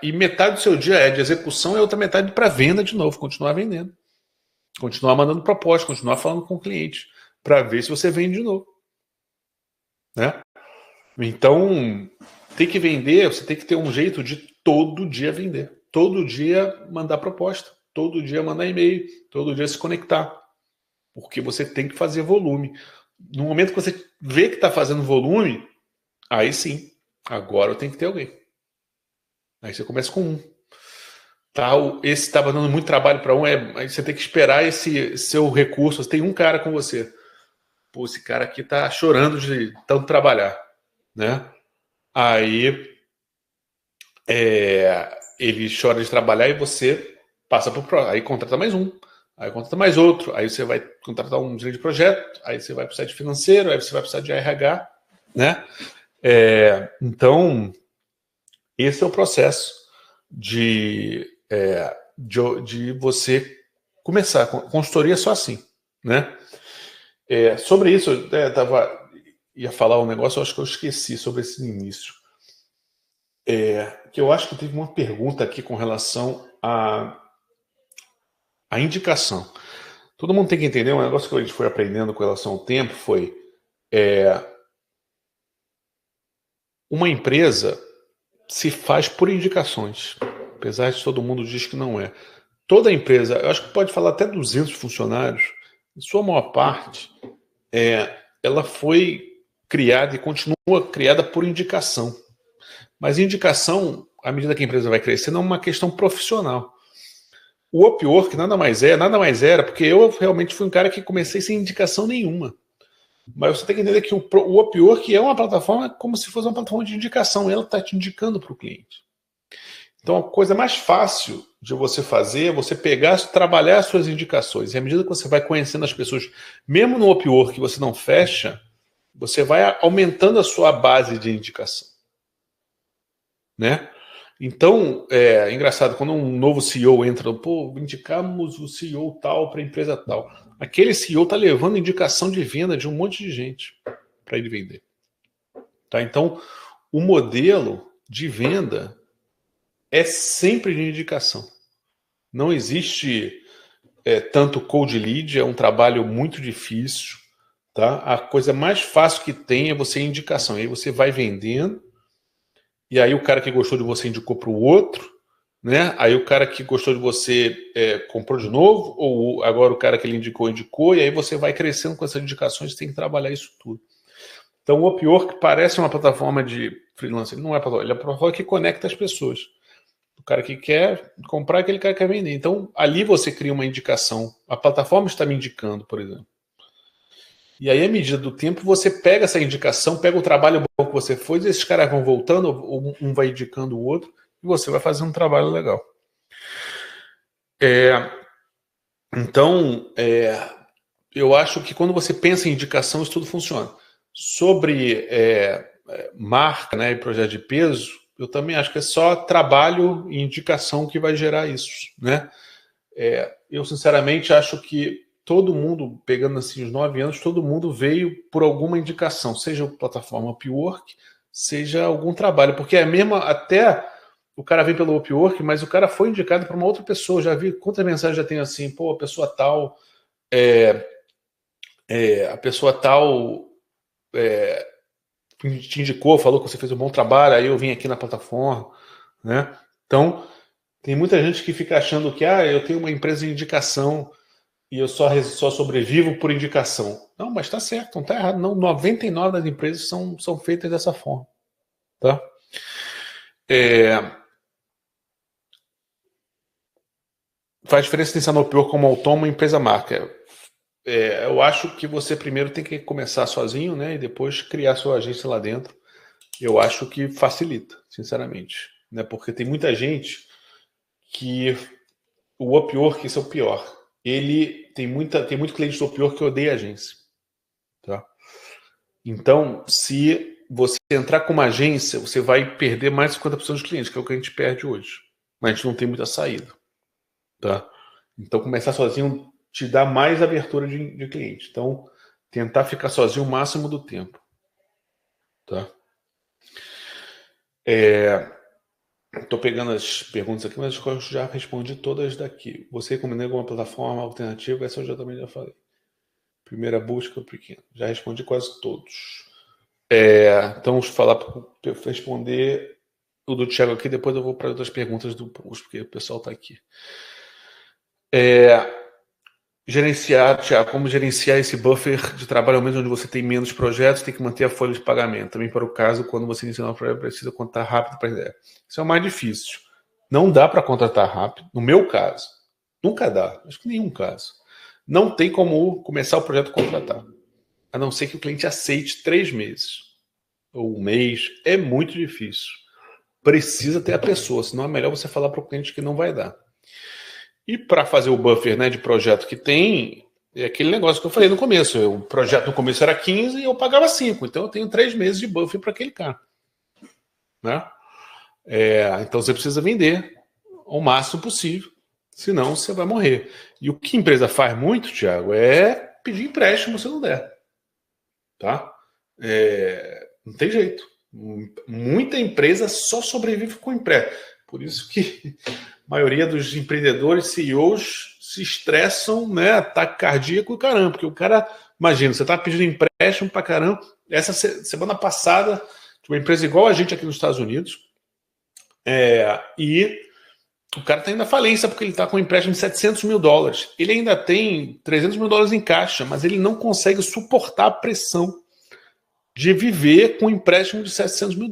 e metade do seu dia é de execução e a outra metade para venda de novo. Continuar vendendo. Continuar mandando proposta, continuar falando com o cliente para ver se você vende de novo. Né? Então, tem que vender, você tem que ter um jeito de todo dia vender. Todo dia mandar proposta. Todo dia mandar e-mail. Todo dia se conectar. Porque você tem que fazer volume. No momento que você vê que está fazendo volume, aí sim, agora eu tenho que ter alguém. Aí você começa com um. Esse estava dando muito trabalho para um, aí você tem que esperar esse seu recurso. Você tem um cara com você. Pô, esse cara aqui tá chorando de tanto trabalhar. Né? Aí ele chora de trabalhar e você passa para aí contrata mais um. Aí contrata mais outro, aí você vai contratar um gerente de projeto, aí você vai precisar de financeiro, aí você vai precisar de RH, né? Então, esse é o processo de você começar. Consultoria é só assim, né? Sobre isso, eu ia falar um negócio, eu acho que eu esqueci sobre esse início. Que eu acho que teve uma pergunta aqui com relação à indicação. Todo mundo tem que entender, um negócio que a gente foi aprendendo com relação ao tempo foi uma empresa se faz por indicações, apesar de todo mundo diz que não é. Toda empresa, eu acho que pode falar até 200 funcionários, em sua maior parte, ela foi criada e continua criada por indicação. Mas indicação, à medida que a empresa vai crescendo, é uma questão profissional. O Upwork nada mais era, porque eu realmente fui um cara que comecei sem indicação nenhuma. Mas você tem que entender que o Upwork é uma plataforma como se fosse uma plataforma de indicação. Ela está te indicando para o cliente. Então, a coisa mais fácil de você fazer é você pegar, trabalhar as suas indicações. E à medida que você vai conhecendo as pessoas, mesmo no Upwork que você não fecha, você vai aumentando a sua base de indicação. Né? Então, é engraçado, quando um novo CEO entra, indicamos o CEO tal para a empresa tal. Aquele CEO está levando indicação de venda de um monte de gente para ele vender. Tá? Então, o modelo de venda é sempre de indicação. Não existe tanto cold lead, é um trabalho muito difícil. Tá? A coisa mais fácil que tem é você indicação. Aí você vai vendendo, e aí o cara que gostou de você indicou para o outro, né? Aí o cara que gostou de você comprou de novo, ou agora o cara que ele indicou, e aí você vai crescendo com essas indicações, você tem que trabalhar isso tudo. Então o Upwork parece uma plataforma de freelancer, ele não é plataforma, ele é uma plataforma que conecta as pessoas. O cara que quer comprar, aquele cara que quer vender. Então ali você cria uma indicação. A plataforma está me indicando, por exemplo. E aí, à medida do tempo, você pega essa indicação, pega o trabalho bom que você fez, e esses caras vão voltando, um vai indicando o outro, e você vai fazer um trabalho legal. Então, eu acho que quando você pensa em indicação, isso tudo funciona. Sobre marca, né, e projeto de peso, eu também acho que é só trabalho e indicação que vai gerar isso. Né? Eu, sinceramente, acho que todo mundo, pegando assim os 9 anos, todo mundo veio por alguma indicação, seja a plataforma Upwork, seja algum trabalho, porque é mesmo até o cara vem pelo Upwork, mas o cara foi indicado para uma outra pessoa. Já vi quantas mensagens já tem assim, a pessoa tal, a pessoa tal te indicou, falou que você fez um bom trabalho, aí eu vim aqui na plataforma, né? Então, tem muita gente que fica achando que eu tenho uma empresa de indicação e eu só sobrevivo por indicação. Não, mas está certo, não está errado. Não, 99% das empresas são feitas dessa forma. Tá? Faz diferença pensar no Upwork como autônomo e empresa marca. eu acho que você primeiro tem que começar sozinho, né? E depois criar sua agência lá dentro. Eu acho que facilita, sinceramente. Né? Porque tem muita gente que o Upwork, isso é o pior. Ele tem muito cliente do Upwork que odeia a agência. Tá? Então, se você entrar com uma agência, você vai perder mais de 50% dos clientes, que é o que a gente perde hoje. Mas a gente não tem muita saída. Tá? Então, começar sozinho te dá mais abertura de cliente. Então, tentar ficar sozinho o máximo do tempo. Tá? Estou pegando as perguntas aqui, mas eu já respondi todas daqui. Você recomenda alguma plataforma alternativa? Essa eu também já falei. Primeira busca, pequeno. Já respondi quase todos. Então, responder o do Thiago aqui, depois eu vou para outras perguntas do Pus, porque o pessoal está aqui. Thiago, como gerenciar esse buffer de trabalho ao menos onde você tem menos projetos, tem que manter a folha de pagamento. Também para o caso, quando você inicia um projeto, precisa contratar rápido para a ideia. Isso é o mais difícil. Não dá para contratar rápido. No meu caso, nunca dá. Acho que nenhum caso. Não tem como começar o projeto contratar. A não ser que o cliente aceite 3 meses ou 1 mês. É muito difícil. Precisa ter a pessoa, senão é melhor você falar para o cliente que não vai dar. E para fazer o buffer, né, de projeto que tem, é aquele negócio que eu falei no começo. O projeto no começo era 15 e eu pagava 5. Então eu tenho 3 meses de buffer para aquele cara. Né? Então você precisa vender o máximo possível, senão você vai morrer. E o que a empresa faz muito, Thiago, é pedir empréstimo se não der. Tá? Não tem jeito. Muita empresa só sobrevive com empréstimo. Por isso que a maioria dos empreendedores, CEOs, se estressam, né? Ataque cardíaco e caramba. Porque o cara, imagina, você está pedindo empréstimo para caramba. Essa semana passada, de uma empresa igual a gente aqui nos Estados Unidos, e o cara está indo à falência porque ele está com um empréstimo de $700 mil. Ele ainda tem $300 mil em caixa, mas ele não consegue suportar a pressão de viver com um empréstimo de $700 mil.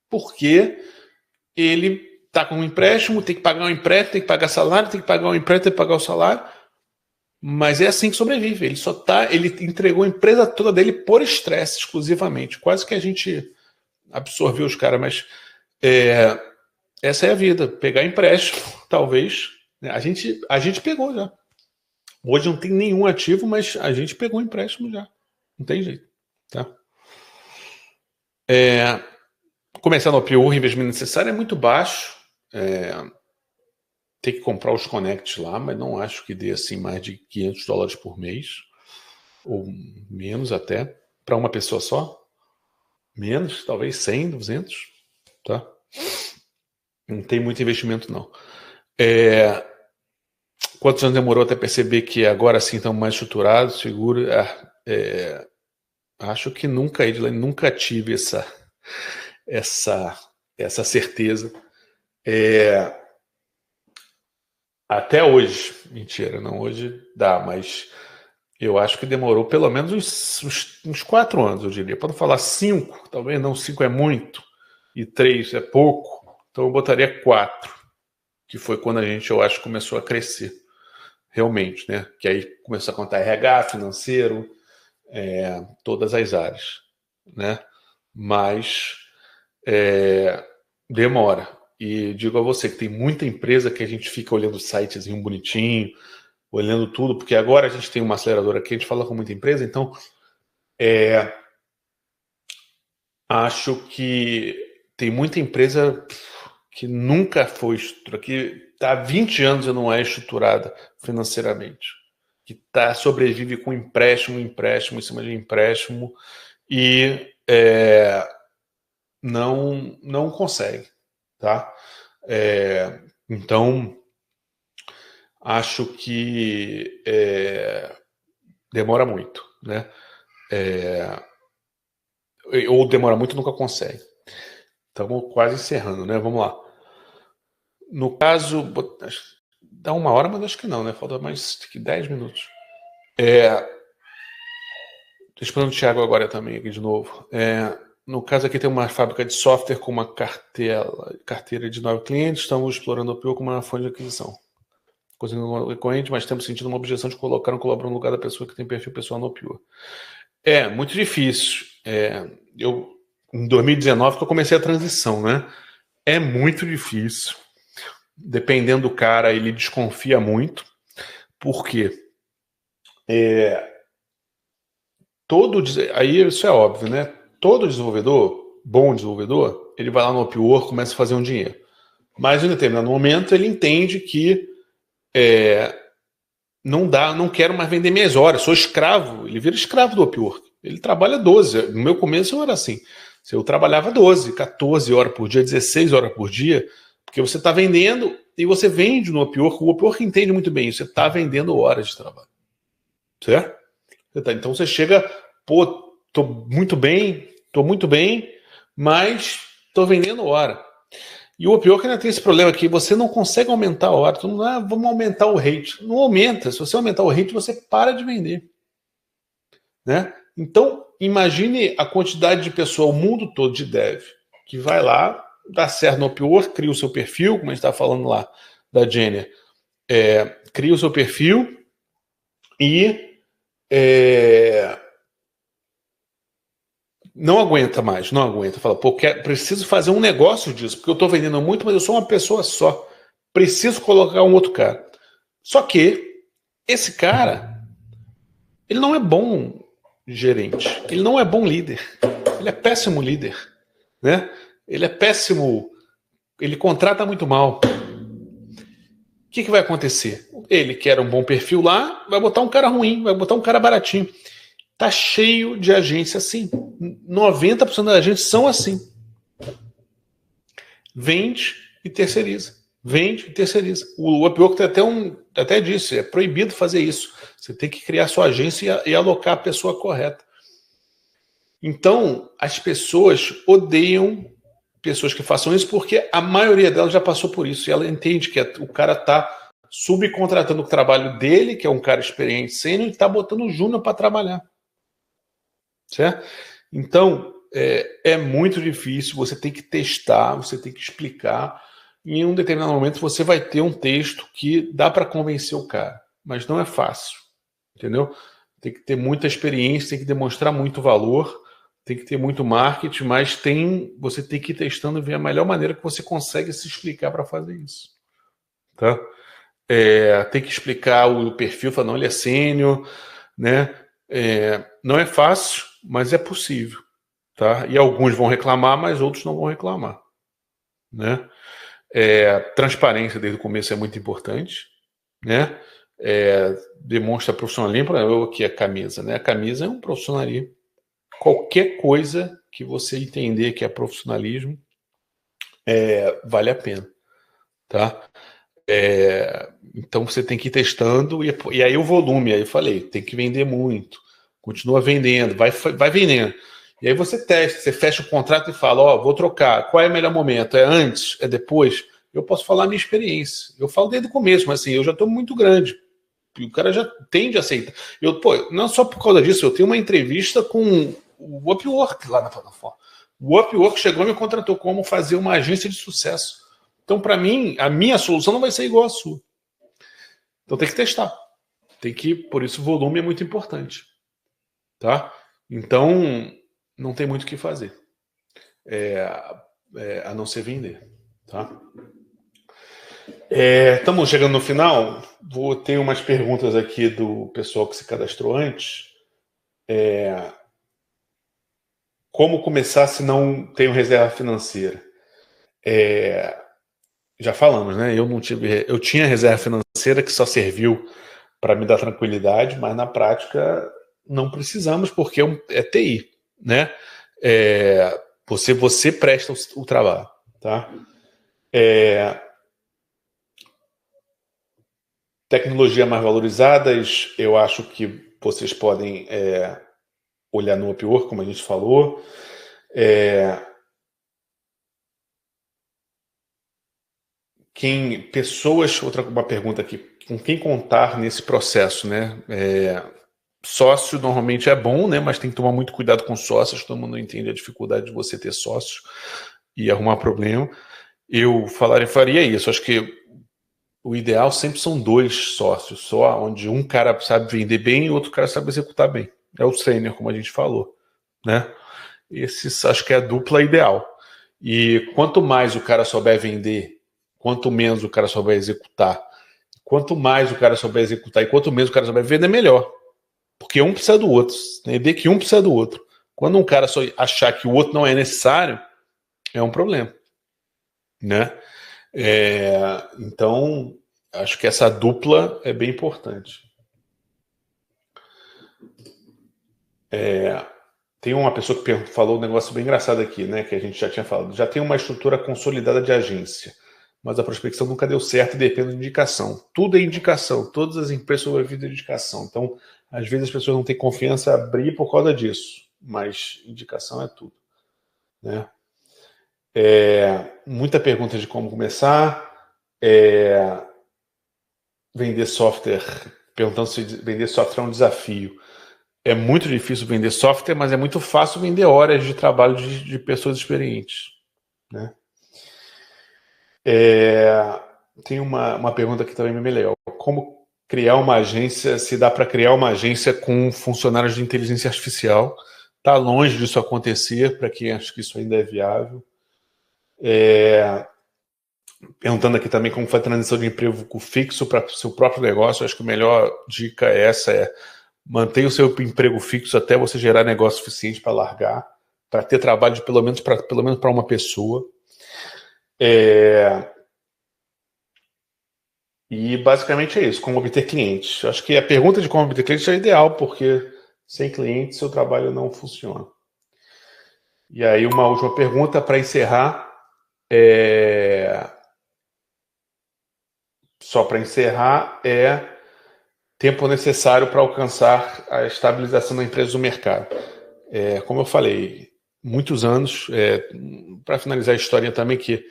Porque ele está com um empréstimo, tem que pagar um empréstimo, tem que pagar salário, tem que pagar um empréstimo, tem que pagar o salário. Mas é assim que sobrevive. Ele entregou a empresa toda dele por estresse, exclusivamente. Quase que a gente absorveu os caras, mas essa é a vida. Pegar empréstimo, talvez. A gente pegou já. Hoje não tem nenhum ativo, mas a gente pegou empréstimo já. Não tem jeito. Tá? Começar no Upwork, o investimento necessário é muito baixo. Tem que comprar os connects lá, mas não acho que dê assim mais de $500 por mês. Ou menos até. Para uma pessoa só. Menos, talvez 100, 200. Tá? Não tem muito investimento, não. Quantos anos demorou até perceber que agora sim estamos mais estruturados, seguros? Acho que nunca, Edilene, nunca tive essa certeza. Até hoje. Mentira, não hoje dá, mas eu acho que demorou pelo menos uns 4 anos, eu diria. Para não falar 5, talvez não, 5 é muito, e 3 é pouco, então eu botaria 4, que foi quando a gente, eu acho, começou a crescer. Realmente, né? Que aí começou a contar RH, financeiro, todas as áreas, né? Mas demora. E digo a você que tem muita empresa que a gente fica olhando o sitezinho bonitinho, olhando tudo, porque agora a gente tem uma aceleradora aqui, a gente fala com muita empresa, então acho que tem muita empresa que nunca foi estruturada, que está há 20 anos e não é estruturada financeiramente, que sobrevive com empréstimo em cima de empréstimo e não consegue, tá? Então acho que demora muito, né? Ou demora muito e nunca consegue. Estamos quase encerrando, né? Vamos lá. No caso, dá 1 hora, mas acho que não, né? Falta mais que 10 minutos. Estou esperando o Thiago agora também aqui de novo. No caso aqui tem uma fábrica de software com uma carteira de 9 clientes. Estamos explorando o Upwork como uma fonte de aquisição. concorrente, mas temos sentido uma objeção de colocar um colaborador no lugar da pessoa que tem perfil pessoal no Upwork. É muito difícil. Em 2019 que eu comecei a transição, né? É muito difícil. Dependendo do cara, ele desconfia muito. Por quê? Aí isso é óbvio, né? Todo desenvolvedor, bom desenvolvedor, ele vai lá no Upwork e começa a fazer um dinheiro. Mas em um determinado momento ele entende que não quero mais vender minhas horas, sou escravo. Ele vira escravo do Upwork. Ele trabalha 12. No meu começo eu era assim. Eu trabalhava 12, 14 horas por dia, 16 horas por dia, porque você está vendendo e você vende no Upwork. O Upwork entende muito bem isso. Você está vendendo horas de trabalho. Certo? Então você chega, pô, tô muito bem, mas tô vendendo hora. E o Upwork ainda tem esse problema que você não consegue aumentar a hora. Então, vamos aumentar o rate. Não aumenta. Se você aumentar o rate, você para de vender. Né? Então, imagine a quantidade de pessoa, o mundo todo de dev, que vai lá, dá certo no Upwork, cria o seu perfil, como a gente está falando lá da Jenner, cria o seu perfil e não aguenta mais, não aguenta. Fala, pô, preciso fazer um negócio disso, porque eu estou vendendo muito, mas eu sou uma pessoa só. Preciso colocar um outro cara. Só que esse cara, ele não é bom gerente, ele não é bom líder, ele é péssimo líder, né? Ele é péssimo, ele contrata muito mal. O que vai acontecer? Ele que era um bom perfil lá, vai botar um cara ruim, vai botar um cara baratinho. Tá cheio de agência assim. 90% das agências são assim. Vende e terceiriza. Vende e terceiriza. O Upwork tem até disse, é proibido fazer isso. Você tem que criar sua agência e alocar a pessoa correta. Então, as pessoas odeiam pessoas que façam isso porque a maioria delas já passou por isso. E ela entende que o cara está subcontratando o trabalho dele, que é um cara experiente, sênior, e está botando o júnior para trabalhar. Certo? Então, é muito difícil, você tem que testar, você tem que explicar. E em um determinado momento você vai ter um texto que dá para convencer o cara, mas não é fácil, entendeu? Tem que ter muita experiência, tem que demonstrar muito valor, tem que ter muito marketing, mas você tem que ir testando e ver a melhor maneira que você consegue se explicar para fazer isso. Tá? Tem que explicar o perfil, falar, não, ele é sênior, né? Não é fácil, mas é possível. Tá? E alguns vão reclamar, mas outros não vão reclamar. Né? Transparência desde o começo é muito importante. Né? Demonstra profissionalismo. Eu aqui a camisa. Né? A camisa é um profissionalismo. Qualquer coisa que você entender que é profissionalismo vale a pena. Tá? Então você tem que ir testando e aí o volume, aí eu falei, tem que vender muito, continua vendendo, vai vendendo, e aí você testa, você fecha o contrato e fala, vou trocar, qual é o melhor momento, é antes, é depois? Eu posso falar a minha experiência, eu falo desde o começo, mas assim, eu já estou muito grande, e o cara já tende a aceitar, não só por causa disso, eu tenho uma entrevista com o Upwork lá na plataforma, o Upwork chegou e me contratou como fazer uma agência de sucesso. Então, para mim, a minha solução não vai ser igual à sua. Então, tem que testar. Por isso, o volume é muito importante. Tá? Então, não tem muito o que fazer. A não ser vender. Tá? Estamos chegando no final. Vou ter umas perguntas aqui do pessoal que se cadastrou antes. Como começar se não tenho reserva financeira? Já falamos, né? Eu tinha reserva financeira que só serviu para me dar tranquilidade, mas na prática não precisamos porque é TI, né? Você presta o trabalho, tá? Tecnologia mais valorizadas, eu acho que vocês podem olhar no Upwork, como a gente falou. Uma pergunta aqui, com quem contar nesse processo, né? Sócio normalmente é bom, né? Mas tem que tomar muito cuidado com sócios, todo mundo entende a dificuldade de você ter sócio e arrumar problema. Eu faria isso, acho que o ideal sempre são 2 sócios, só onde um cara sabe vender bem e o outro cara sabe executar bem. É o sênior, como a gente falou, né? Esse acho que é a dupla ideal. E quanto mais o cara souber vender, quanto menos o cara souber executar, quanto mais o cara souber executar e quanto menos o cara souber vender, melhor. Porque um precisa do outro. Entender que um precisa do outro. Quando um cara só achar que o outro não é necessário, é um problema, né? Então, acho que essa dupla é bem importante. Tem uma pessoa que falou um negócio bem engraçado aqui, né? Que a gente já tinha falado. Já tem uma estrutura consolidada de agência, mas a prospecção nunca deu certo e depende de indicação. Tudo é indicação. Todas as empresas sobrevivem de indicação. Então, às vezes as pessoas não têm confiança em abrir por causa disso. Mas indicação é tudo, né? Muita pergunta de como começar. Vender software. Perguntando se vender software é um desafio. É muito difícil vender software, mas é muito fácil vender horas de trabalho de pessoas experientes, né? Tem uma pergunta aqui também bem legal. Como criar uma agência, se dá para criar uma agência com funcionários de inteligência artificial? Está longe disso acontecer, para quem acha que isso ainda é viável. Perguntando aqui também como foi a transição de emprego fixo para o seu próprio negócio. Eu acho que a melhor dica mantenha o seu emprego fixo até você gerar negócio suficiente para largar, para ter trabalho de pelo menos para uma pessoa. E basicamente é isso, como obter clientes. Eu acho que a pergunta de como obter clientes é ideal, porque sem clientes seu trabalho não funciona. E aí uma última pergunta para encerrar. Só para encerrar, tempo necessário para alcançar a estabilização da empresa do mercado. Como eu falei, muitos anos. Para finalizar a história também, que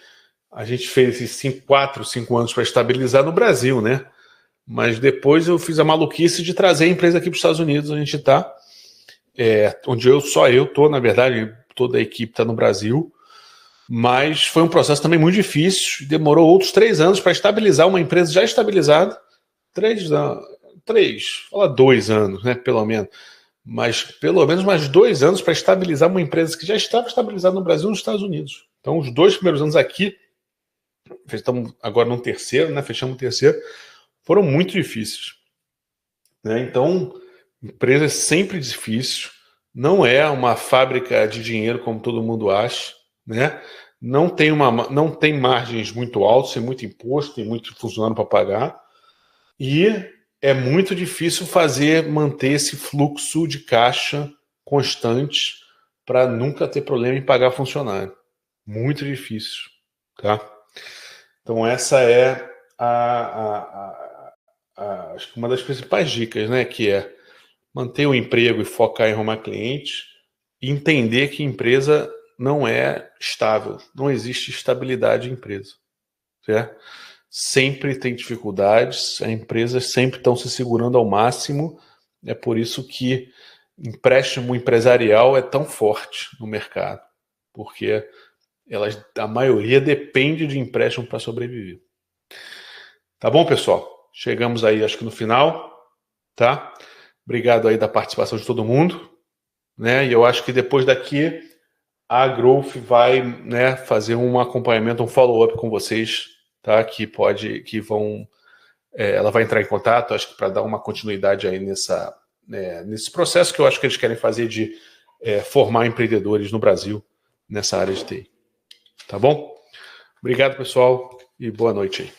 a gente fez esses 4, 5 anos para estabilizar no Brasil, né? Mas depois eu fiz a maluquice de trazer a empresa aqui para os Estados Unidos. A gente está, onde só eu estou, na verdade, toda a equipe está no Brasil. Mas foi um processo também muito difícil. Demorou outros 3 anos para estabilizar uma empresa já estabilizada. 2 anos, né? Pelo menos. Mas pelo menos mais 2 anos para estabilizar uma empresa que já estava estabilizada no Brasil e nos Estados Unidos. Então, os 2 primeiros anos aqui, estamos agora no terceiro, né? Fechamos o terceiro, foram muito difíceis, né? Então, empresa é sempre difícil. Não é uma fábrica de dinheiro como todo mundo acha, né? Não tem margens muito altas, tem muito imposto, tem muito funcionário para pagar. E é muito difícil manter esse fluxo de caixa constante para nunca ter problema em pagar funcionário. Muito difícil, tá? Então essa é acho que uma das principais dicas, né? Que é manter o emprego e focar em arrumar clientes e entender que empresa não é estável, não existe estabilidade em empresa, certo? Sempre tem dificuldades, as empresas sempre estão se segurando ao máximo, é por isso que empréstimo empresarial é tão forte no mercado, porque a maioria depende de empréstimo para sobreviver. Tá bom, pessoal? Chegamos aí, acho que no final, tá? Obrigado aí da participação de todo mundo, né? E eu acho que depois daqui a Growth vai, né, fazer um acompanhamento, um follow-up com vocês, tá? Ela vai entrar em contato, acho que para dar uma continuidade aí nesse processo que eu acho que eles querem fazer de formar empreendedores no Brasil nessa área de TI. Tá bom? Obrigado, pessoal, e boa noite aí.